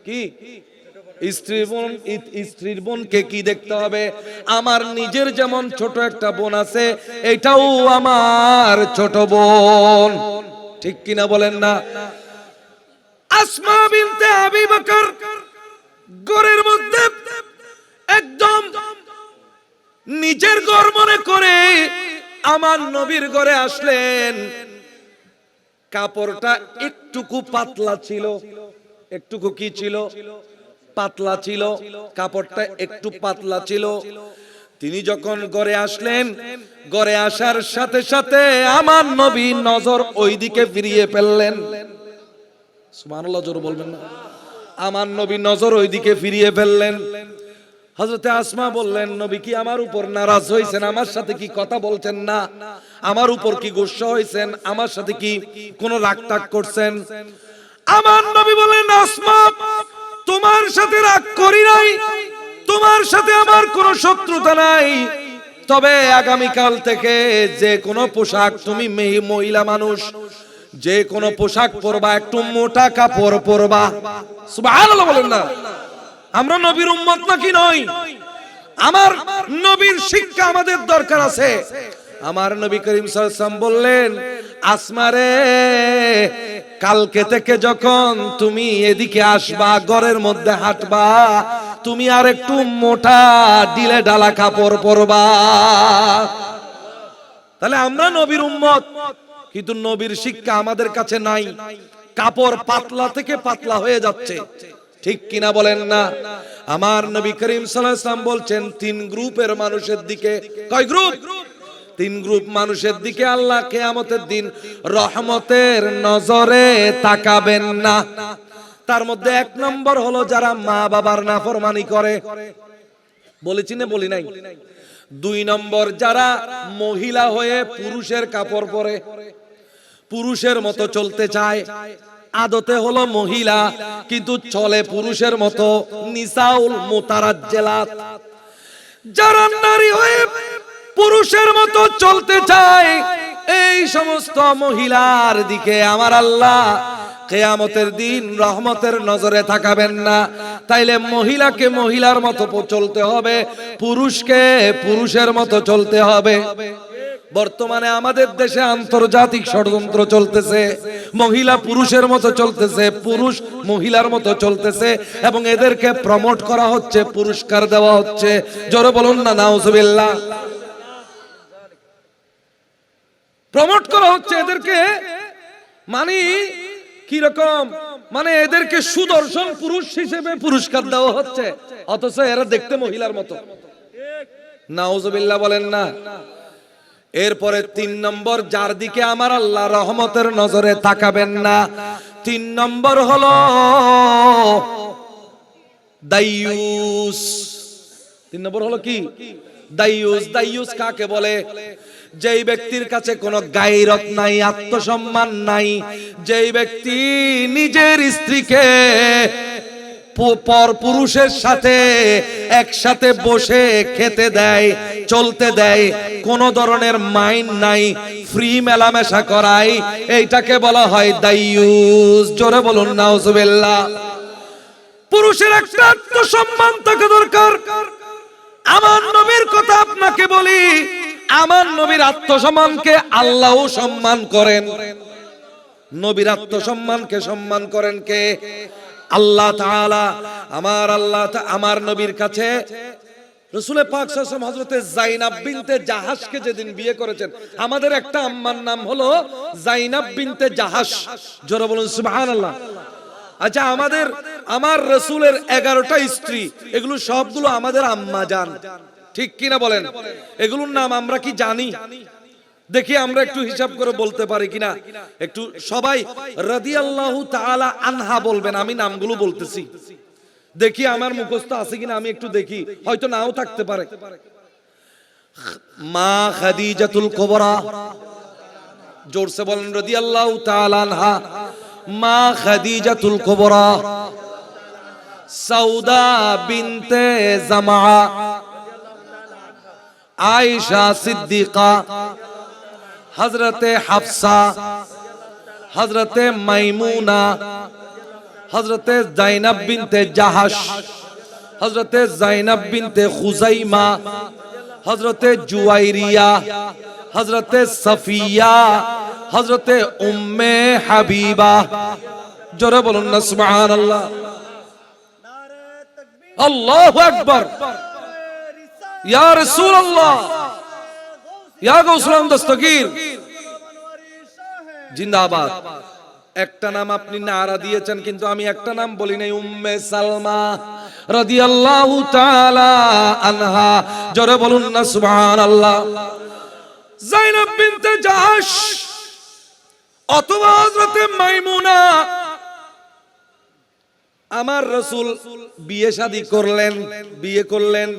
কি? স্ত্রীর বোনকে কি দেখতে হবে? আমার নিজের যেমন ছোট একটা বোন আছে, এটাও আমার ছোট বোন, ঠিক কিনা বলেন না? আসমা বিনতে আবি বকর ঘরের মধ্যে একদম নিজের ঘর মনে করে আমার নবীর ঘরে আসলেন। কাপড়টা একটুকু পাতলা ছিল, একটুকু কি ছিল? পাতলা ছিল, কাপড়টা একটু পাতলা ছিল। তিনি যখন ঘরে আসলেন, ঘরে আসার সাথে সাথে আমার নবী নজর ওইদিকে ফিরিয়ে ফেললেন। সুবহানাল্লাহ, জোরে বলবেন না? আমার নবী নজর ওইদিকে ফিরিয়ে ফেললেন। হযরতে আসমা বললেন, নবী কি আমার উপর নারাজ হয়েছেন? আমার সাথে কি কথা বলছেন না? আমার উপর কি গুসা হয়েছেন? আমার সাথে কি কোনো রাগ টাগ করছেন? আমার নবী বলেন, আসমা, তোমার সাথে রাগ করি নাই, তোমার সাথে আমার কোনো শত্রুতা নাই। তবে আগামীকাল থেকে যে কোনো পোশাক, তুমি মহিলা মানুষ, যে কোনো পোশাক পরবা, একটু মোটা কাপড় পরবা। সুবহানাল্লাহ বলেন না? আমরা নবীর উম্মত নাকি নই? আমার নবীর শিক্ষা আমাদের দরকার আছে। আমার নবী করিম সাল্লাল্লাহু আলাইহি ওয়াসাল্লাম বললেন, আসমারে, কালকে থেকে যখন তুমি এদিকে আসবা, ঘরের মধ্যে হাঁটবা, তুমি আর একটু মোটা ডিলে ডালা কাপড় পরবা। তাহলে আমরা নবীর উম্মত, কিন্তু নবীর শিক্ষা আমাদের কাছে নাই। কাপড় পাতলা থেকে পাতলা হয়ে যাচ্ছে, ঠিক কিনা বলেন না? আমার নবী করিম সাল্লাল্লাহু আলাইহি ওয়াসাল্লাম বলছেন 3 গ্রুপের মানুষের দিকে। কয় গ্রুপ? 3 গ্রুপ মানুষের দিকে আল্লাহ কিয়ামতের দিন রহমতের নজরে তাকাবেন না। তার মধ্যে 1 নম্বর হলো যারা মা বাবার নাফরমানি করে, বলেছি না বলি নাই? 2 নম্বর যারা মহিলা হয়ে পুরুষের কাপড় পরে, পুরুষের মতো চলতে চায়, আদতে হলো মহিলা কিন্তু চলে পুরুষের মতো, নিসাউল মুতারাজ্জিলাত। যারা নারী হয়ে পুরুষের মতো চলতে চায়, এই সমস্ত মহিলার দিকে আমার আল্লাহ কিয়ামতের দিন রহমতের নজরে তাকাবেন না। তাইলে মহিলাকে মহিলার মতো চলতে হবে, পুরুষকে পুরুষের মতো চলতে হবে। বর্তমানে আমাদের দেশে আন্তর্জাতিক ষড়যন্ত্র চলতেছে, মহিলা পুরুষের মতো চলতেছে, পুরুষ মহিলার মতো চলতেছে, এবং এদেরকে প্রমোট করা হচ্ছে, পুরস্কার দেওয়া হচ্ছে। জোরে বলুন না নাউজুবিল্লাহ। প্রমোট করা হচ্ছে এদেরকে, মানে কি রকম, মানে এদেরকে সুদর্শন পুরুষ হিসেবে পুরস্কার দেওয়া হচ্ছে, অথচ এরা দেখতে মহিলার মতো। নাউজুবিল্লাহ বলেন না। এরপরে 3 নম্বর যার দিকে আমার আল্লাহ রহমতের নজরে তাকাবেন না, 3 নম্বর হলো দাইয়ুস। 3 নম্বর হলো কি? দাইয়ুস। দাইয়ুস কাকে বলে? যেই ব্যক্তির কাছে কোনো গায়রত নাই, আত্মসম্মান নাই, যেই ব্যক্তি নিজের স্ত্রীকে পর পুরুষের সাথে একসাথে বসে খেতে দেয়, চলতে দেয়, কোন ধরনের মাইন্ড নাই, ফ্রি মেলামেশা করায়, এইটাকে বলা হয় দাইয়ুস। জোরে বলুন নাউজুবিল্লাহ। পুরুষের একটা আত্মসম্মান থাকা দরকার। আমার নবীর কথা আপনাকে বলি, আমার নবীর আত্মসম্মানকে আল্লাহও সম্মান করেন। নবীর আত্মসম্মানকে সম্মান করেন কে? আল্লাহ তাআলা। আমার নবীর কাছে রাসূল পাক সাল্লাল্লাহু আলাইহি ওয়াসাল্লাম হযরতে যায়েনব বিনতে জাহাশকে যেদিন বিয়ে করেছেন, আমাদের একটা আম্মার নাম হলো যায়েনব বিনতে জাহাশ। জোরে বলুন সুবহানাল্লাহ। আচ্ছা, আমার রাসূলের 11টা স্ত্রী, এগুলো সবগুলো আমাদের আম্মা জান, ঠিক কিনা বলেন? এগুলোর নাম আমরা কি জানি? দেখি আমরা একটু হিসাব করে বলতে পারি কিনা। একটু সবাই রাদিয়াল্লাহু তাআলা আনহা বলবেন, আমি নামগুলো বলতেছি, দেখি আমার মুখস্থ আছে কিনা, আমি একটু দেখি, হয়তো নাও থাকতে পারে। মা খাদিজাতুল কুবরা, জোরসে বলেন রাদিয়াল্লাহু তাআলা আনহা। মা খাদিজাতুল কুবরা, সাউদা বিনতে জামা, আয়েশা সিদ্দিকা, হযরতে হাফসা, হযরতে মাইমুনা, হযরতে যায়েনব বিনতে জাহাশ, হযরতে যায়েনব বিনতে খুজাইমা, হযরতে জুয়াইরিয়া, হযরতে সাফিয়া, হযরতে উম্মে হাবিবা। জোরে বলুন না সুবহানাল্লাহ। আল্লাহু আকবার। ইয়া রাসূলুল্লাহ, ইয়া গাউসুল দস্তগীর জিন্দাবাদ। একটা নাম আপনি নারা দিয়েছেন, কিন্তু আমি একটা নাম বলি নাই, উম্মে সালমা রাদিয়াল্লাহু তাআলা আনহা। জোরে বলুন না সুবহানাল্লাহ। যায়েনব বিনতে জাহাশ অথবা হযরতে মাইমুনা। আমার রাসূল বিয়ে শাদী করলেন,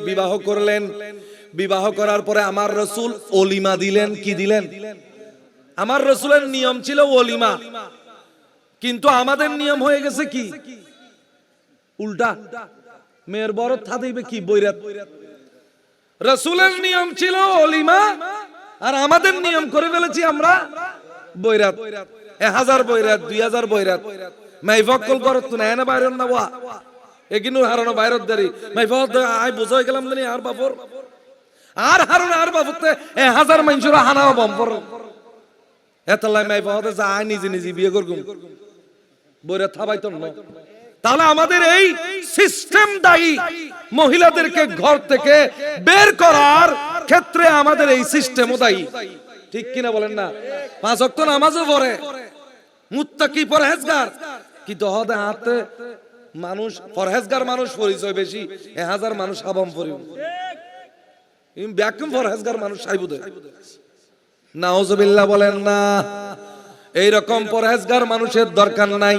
বিবাহ করলেন। বিবাহ করার পরে আমার রাসূল ওলিমা দিলেন। কি দিলেন? আমার রাসূলের নিয়ম ছিল ওলিমা, কিন্তু আমাদের নিয়ম হয়ে গেছে কি উল্টা। মেয়ের বরত থাকবে কি বৈরাত। রাসূলের নিয়ম ছিল ওলিমা, আর আমাদের নিয়ম করে ফেলেছি আমরা বৈরাত। 1000 বৈরাত, 2000 বৈরাত। মাইফকল করত না এনে বাইরে না ওয়া একিনু হারানো বাইরত দেরি মাইফক আই বুঝাই গেলাম জানি আর বাপর আর হারুন আর বাপতে 1000 মানুষরা হানাও বম্পর এতলাই মাইফক যায় নিজে নিজে বিয়ে করগুম বৈরাত থাবাইতো না। তাহলে আমাদের এই সিস্টেম দায়ী, মহিলাদেরকে ঘর থেকে বের করার ক্ষেত্রে আমাদের এই সিস্টেম দায়ী, ঠিক কিনা বলেন না? 5 ওয়াক্ত নামাজও পড়ে, মুত্তাকি পরহেজগার, কিন্তু হদে হাতে মানুষ পরহেজগার মানুষ পরিচয় বেশি, 1000 মানুষ আবম পরিব ব্যাকুম পরহেজগার মানুষ সাইবুদে। নাউজুবিল্লাহ বলেন না। এই রকম পরহেজগার মানুষের দরকার নাই।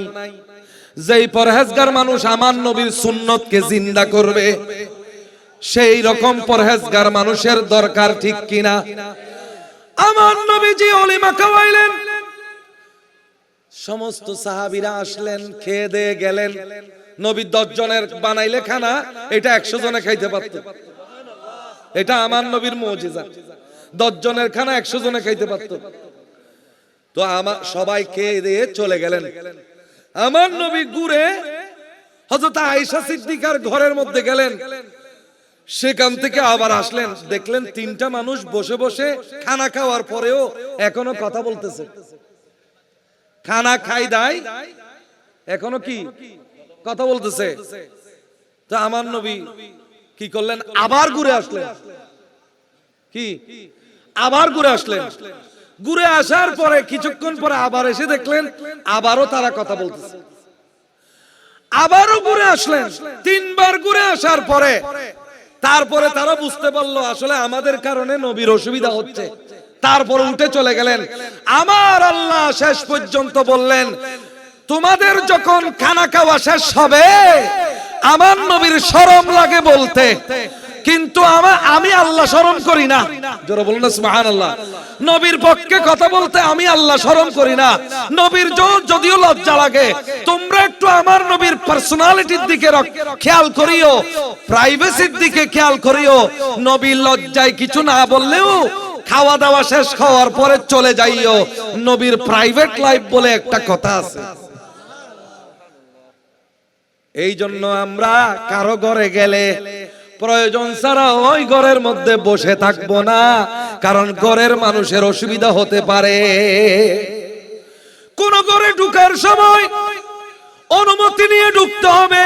যেই পরহেজগার মানুষ আমার নবীর সুন্নতকে জিন্দা করবে, সেই রকম পরহেজগার মানুষের দরকার, ঠিক কিনা? আমার নবীজি অলিমা খাওয়াইলেন, সমস্ত সাহাবীরা আসলেন, খেয়ে দিয়ে গেলেন। নবী 10 জনের বানাইলে খানা, এটা 100 জনে খাইতে পারত। এটা আমার নবীর মুজিজা। 10 জনের খানা 100 জনে খাইতে পারত। তো আমার সবাই খেয়ে দিয়ে চলে গেলেন। আমার নবী ঘুরে হযরত আয়েশা সিদ্দিকার ঘরের মধ্যে গেলেন। সেখান থেকে আবার আসলেন, দেখলেন 3টা মানুষ বসে বসে খানা খাওয়ার পরেও এখনো কথা বলতেছে। খানা খাই দাই এখনো কি কথা বলতেছে। তো আমার নবী কি করলেন? আবার ঘুরে আসলেন। কি? আবার ঘুরে আসলেন। ঘুরে আসার পরে কিছুক্ষণ পরে আবার এসে দেখলেন আবারও তারা কথা বলতেছে। আবারও ঘুরে আসলেন। 3বার ঘুরে আসার পরে তারপরে তারা বুঝতে পারলো আসলে আমাদের কারণে নবীর অসুবিধা হচ্ছে। তারপরে উঠে চলে গেলেন। আমার আল্লাহ শেষ পর্যন্ত বললেন, তোমাদের যখন খানা খাওয়া শেষ হবে, আমার নবীর শরম লাগে বলতে, কিন্তু আমি আল্লাহ শরম করি না। জোরে বলুন না সুবহানাল্লাহ। নবীর পক্ষে কথা বলতে আমি আল্লাহ শরম করি না। নবীর যদিও লজ্জা লাগে, তোমরা একটু আমার নবীর পার্সোনালিটির দিকে খেয়াল করিও, প্রাইভেসির দিকে খেয়াল করিও। নবীর লজ্জায় কিছু না বললেও খাওয়া দাওয়া শেষ হওয়ার পরে চলে যাইও। নবীর প্রাইভেট লাইফ বলে একটা কথা আছে। এই জন্য আমরা কারো ঘরে গেলে প্রয়োজন ছাড়া ওই ঘরের মধ্যে বসে থাকবো না, কারণ ঘরের মানুষের অসুবিধা হতে পারে। কোন ঘরে ঢুকার সময় অনুমতি নিয়ে ঢুকতে হবে,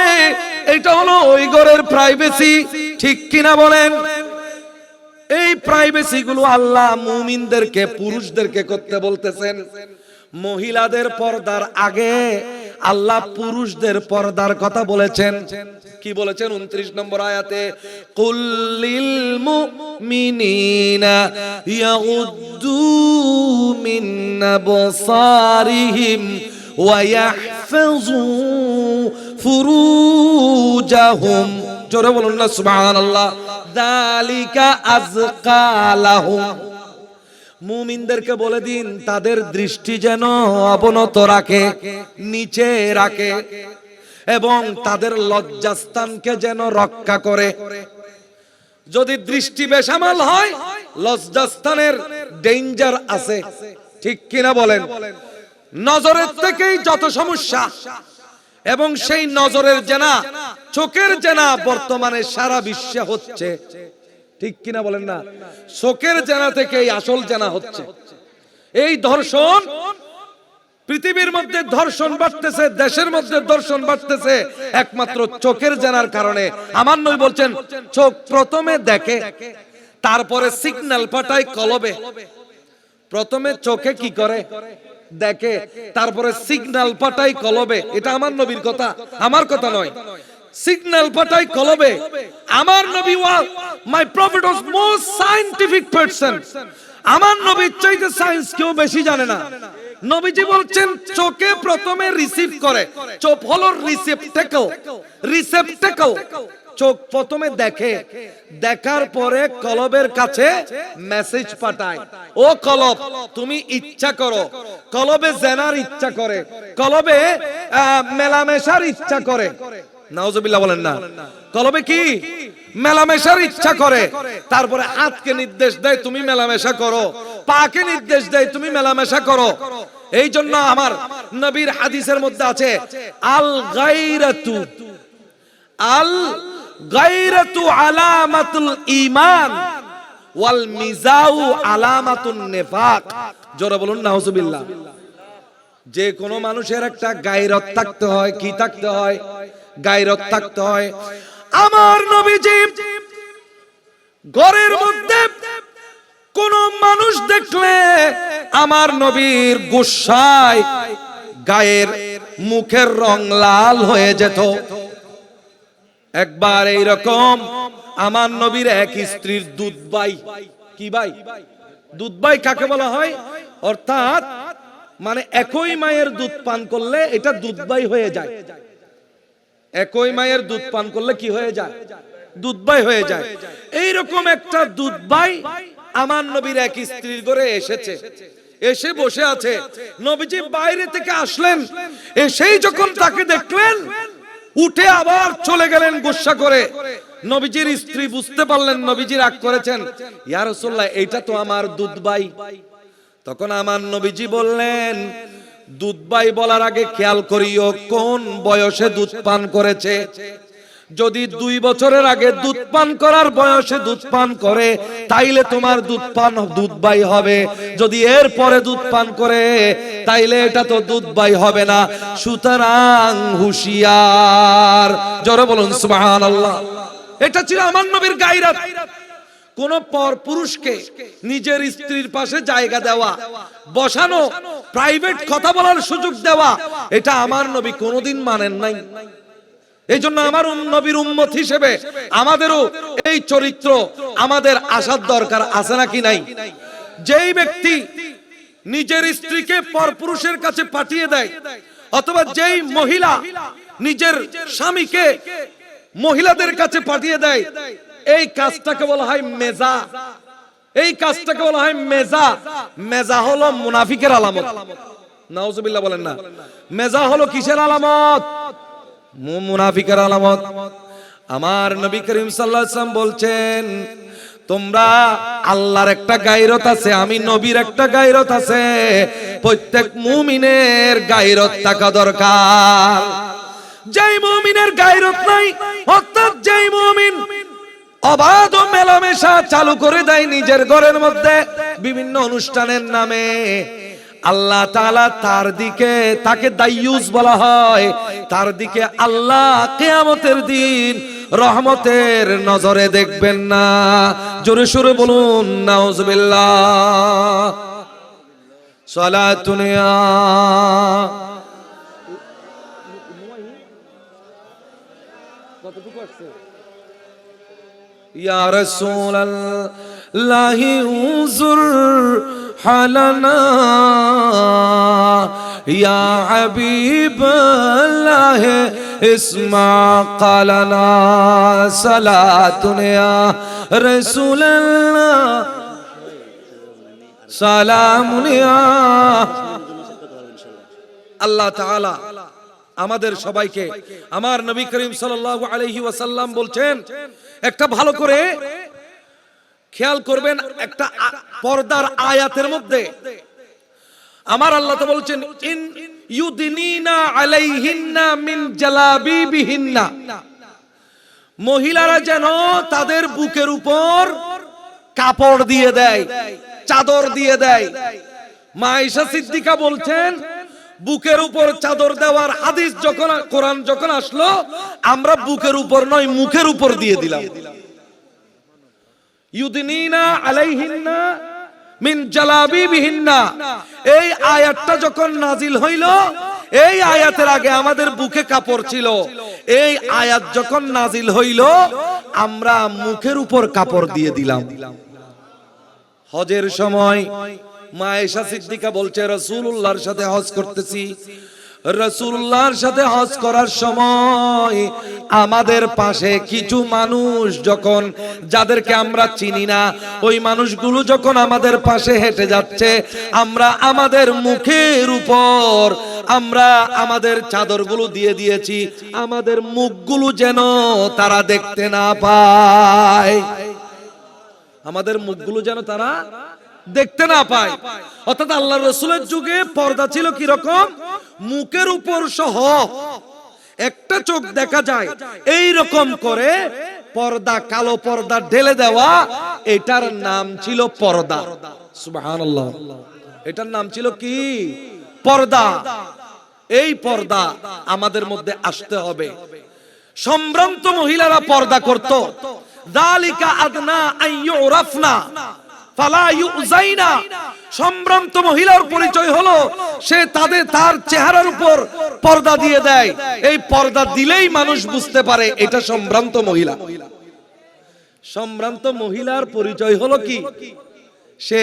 এটা হলো ওই ঘরের প্রাইভেসি, ঠিক কিনা বলেন? এই প্রাইভেসি গুলো আল্লাহ মুমিনদেরকে, পুরুষদেরকে করতে বলতেছেন। মহিলাদের পর্দার আগে আল্লাহ পুরুষদের পর্দার কথা বলেছেন। কি বলেছেন 29 নম্বর আয়াতে? কুল্লিল মুমিনিনা ইয়াগুদ্দু মিন আবসারিহিম ওয়া ইয়াহফাযু ফুরুজাহুম। জোরে বলুন না সুবহানাল্লাহ। যালিকা আযকা লাহুম। মুমিনদেরকে বলে দিন তাদের দৃষ্টি যেন অবনত রাখে, নিচে রাখে, এবং তাদের লজ্জাস্থানকে যেন রক্ষা করে। যদি দৃষ্টি বেসামাল হয়, লজ্জাস্থানের ডেঞ্জার আছে, ঠিক কিনা বলেন? নজরের থেকেই যত সমস্যা, এবং সেই নজরের জেনা, চোখের জেনা বর্তমানে সারা বিশ্বে হচ্ছে, ঠিক কিনা বলেন না? চোখের জেনা থেকেই আসল জেনা হচ্ছে। এই ধর্ষণ, পৃথিবীর মধ্যে ধর্ষণ বাড়তেছে, দেশের মধ্যে ধর্ষণ বাড়তেছে একমাত্র চোখের জেনার কারণে। আমার নবী বলছেন, চোখ প্রথমে দেখে, তারপরে সিগন্যাল পাঠায় কলবে। প্রথমে চোখে কি করে? দেখে, তারপরে সিগন্যাল পাঠায় কলবে। এটা আমার নবীর কথা, আমার কথা নয়। সিগন্যাল পাঠায় কলবে। আমার নবী মাই প্রফেট ওয়াজ মোস্ট সায়েন্টিফিক পারসন। আমার নবীর চাইতে সায়েন্স কেউ বেশি জানে না। নবীজি বলছেন চোখে প্রথমে রিসিভ করে। চোখ হলো রিসেপ্টেকল, রিসেপ্টেকল। চোখ প্রথমে দেখে, দেখার পরে কলবের কাছে মেসেজ পাঠায়, ও কলব তুমি ইচ্ছা করো। কলবে জেনার ইচ্ছা করে, কলবে মেলামেশার ইচ্ছা করে। নাউজুবিল্লাহ বলেন না। কলবে কি? মেলামেশার ইচ্ছা করে। তারপরে হাতকে নির্দেশ দেয় তুমি মেলামেশা করো, পাকে নির্দেশ দেয় তুমি মেলামেশা করো। এই জন্য আমার নবীর হাদিসের মধ্যে আছে, আল গায়রাতু, আল গায়রাতু আলামাতুল ঈমান ওয়াল মিজাউ আলামাতুন নিফাক। জোরে বলুন নাউজুবিল্লাহ। যে কোনো মানুষের একটা গায়রত থাকতে হয়। কি থাকতে হয়? গায়রত থাকতে হয়। আমার নবীজি ঘরের মধ্যে কোন মানুষ দেখলে আমার নবীর গুসায় গায়ের মুখের রং লাল হয়ে যেত। একবার এইরকম আমার নবীর এক স্ত্রীর দুধবাই, কি ভাই? দুধবাই কাকে বলা হয়? অর্থাৎ মানে একই মায়ের দুধ পান করলে এটা দুধবাই হয়ে যায়। একই মায়ের দুধ পান করলে কি হয়ে যায়? দুধবাই হয়ে যায়। এইরকম একটা দুধবাই আমার নবীর এক স্ত্রীর ঘরে এসেছে, এসে বসে আছে। নবীজি বাইরে থেকে আসলেন, এসেই যখন তাকে দেখলেন উঠে আবার চলে গেলেন গুসা করে। নবীজির স্ত্রী বুঝতে পারলেন নবীজি রাগ করেছেন। ইয়া রাসূলুল্লাহ, এটা তো আমার দুধবাই। তখন আমার নবীজি বললেন, দুধবাই বলার আগে খেয়াল করিও কোন বয়সে দুধ পান করেছে। যদি 2 বছরের আগে দুধ পান করার বয়সে দুধ পান করে তাইলে তোমার দুধবাই হবে। যদি এর পরে দুধ পান করে তাইলে এটা তো দুধবাই হবে না। সুতরাং হুঁশিয়ার। জোরে বলুন সুবহানাল্লাহ। এটা ছিল আমার নবীর গায়রাত। কোন পরপুরুষকে নিজের স্ত্রীর পাশে জায়গা দেওয়া, বসানো, প্রাইভেট কথা বলার সুযোগ দেওয়া, এটা আমার নবী কোনোদিন মানেন নাই। এই জন্য আমার নবীর উম্মত হিসেবে আমাদেরও এই চরিত্র আমাদের আসার দরকার আছে নাকি নাই? যেই ব্যক্তি নিজের স্ত্রীকে পরপুরুষের কাছে পাঠিয়ে দেয়, অথবা যেই মহিলা নিজের স্বামীকে মহিলাদের কাছে পাঠিয়ে দেয়, এই কাজটাকে বলা হয় মেজা। এই কাজটাকে বলা হয় মেজা। মেজা হলো মুনাফিকের আলামত। নাউজুবিল্লাহ বলেন না। মেজা হলো কিসের আলামত? মুনাফিকের আলামত। আমার নবী করিম সাল্লাল্লাহু আলাইহি ওয়াসাল্লাম বলছেন, তোমরা আল্লাহর একটা গায়রত আছে, আমি নবীর একটা গায়রত আছে। প্রত্যেক মুমিনের গায়রত থাকা দরকার। যেই মুমিনের গায়রত নাই, অর্থাৎ যেই মুমিন অবাধ মেলামেশা চালু করে দেয় নিজের ঘরের মধ্যে বিভিন্ন অনুষ্ঠানের নামে, আল্লাহ তাআলা তার দিকে, তাকে দাইয়ুস বলা হয়, তার দিকে আল্লাহ কিয়ামতের দিন রহমতের নজরে দেখবেন না। জোরে সোরে বলুন নাউজুবিল্লাহ। সালাতুন ইয়া রাসূলুল্লাহি উযুর হালানা ইয়া হাবিবাল্লাহ ইসমা কালানা সালাতুন ইয়া রাসূলুল্লাহ সালামুন ইয়া। আল্লাহ তাআলা আমাদের সবাইকে, আমার নবী করিম সাল্লাল্লাহু আলাইহি ওয়াসাল্লাম বলছেন, একটা ভালো করে খেয়াল করবেন, একটা পর্দার আয়াতের মধ্যে আমার আল্লাহ তো বলছেন, ইন ইউদিনিনা আলাইহিন্না মিন জালাবিবিহিন্না, মহিলারা যেন তাদের বুকের উপর কাপড় দিয়ে দেয়, চাদর দিয়ে দেয়। মা আয়েশা সিদ্দিকা বলছেন, বুকের উপর চাদর দেওয়ার হাদিস যখন কোরআন যখন আসলো, আমরা বুকের উপর নয় মুখের উপর দিয়ে দিলাম। ইউদিনিনা আলাইহিন্না মিন জালাবিবিহিন্না, এই আয়াতটা যখন নাজিল হইল, এই আয়াতের আগে আমাদের বুকে কাপড় ছিল। এই আয়াত যখন নাজিল হইল, আমরা মুখের উপর কাপড় দিয়ে দিলাম। হজের সময় মা আয়েশা সিদ্দিকা বলছে, রাসূলুল্লাহর সাথে হজ করতেছি। রাসূলুল্লাহর সাথে হজ করার সময় আমাদের পাশে কিছু মানুষ যখন, যাদেরকে আমরা চিনি না, ওই মানুষগুলো যখন আমাদের পাশে হেঁটে যাচ্ছে, আমরা আমাদের মুখের উপর আমরা আমাদের চাদরগুলো দিয়ে দিয়েছি, আমাদের মুখগুলো যেন তারা দেখতে না পায়, আমাদের মুখগুলো যেন তারা দেখতে না পায়। অর্থাৎ আল্লাহর রাসূলের যুগে পর্দা ছিল কি রকম? মুখের উপর সহ একটা চোখ দেখা যায়, এই রকম করে পর্দা, কালো পর্দা ঢেলে দেওয়া, এটার নাম ছিল পর্দা। সুবহানাল্লাহ। এটার নাম ছিল কি? পর্দা। এই পর্দা আমাদের মধ্যে আসতে হবে। সম্ভ্রান্ত মহিলারা পর্দা করত, যালিকা আদনা আইয়ুরাফনা ফালা ইউযাইনা। সম্ভ্রান্ত মহিলার পরিচয় হলো সে তার চেহারার উপর পর্দা দিয়ে দেয়, এই পর্দা দিলেই মানুষ বুঝতে পারে এটা সম্ভ্রান্ত মহিলা। সম্ভ্রান্ত মহিলার পরিচয় হলো কি? সে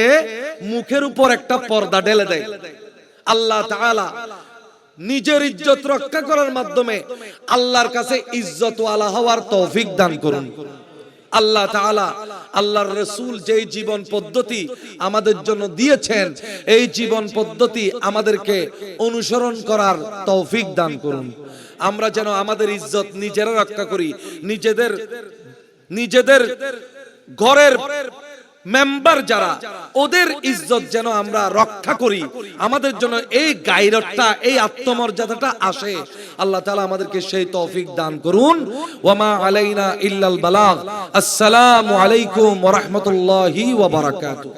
মুখের উপর একটা পর্দা ঢেলে দেয়। আল্লাহ তাআলা নিজের ইজ্জত রক্ষা করার মাধ্যমে আল্লাহর কাছে ইজ্জতওয়ালা হওয়ার তৌফিক দান করুন। আল্লাহ তাআলা আল্লাহর রাসূল যেই জীবন পদ্ধতি আমাদের জন্য দিয়েছেন, এই জীবন পদ্ধতি আমাদেরকে অনুসরণ করার তৌফিক দান করুন। আমরা যেন আমাদের ইজ্জত নিজেরা রক্ষা করি, নিজেদের ঘরের মেম্বার যারা, ওদের ইজ্জত যেন আমরা রক্ষা করি। আমাদের জন্য এই গায়রতটা, এই আত্মমর্যাদাটা আসে। আল্লাহ তাআলা আমাদেরকে সেই তৌফিক দান করুন। ওয়ামা আলাইনা ইল্লাল বালাগ। আসসালামু আলাইকুম ওয়া রাহমাতুল্লাহি ওয়া বারাকাতুহু।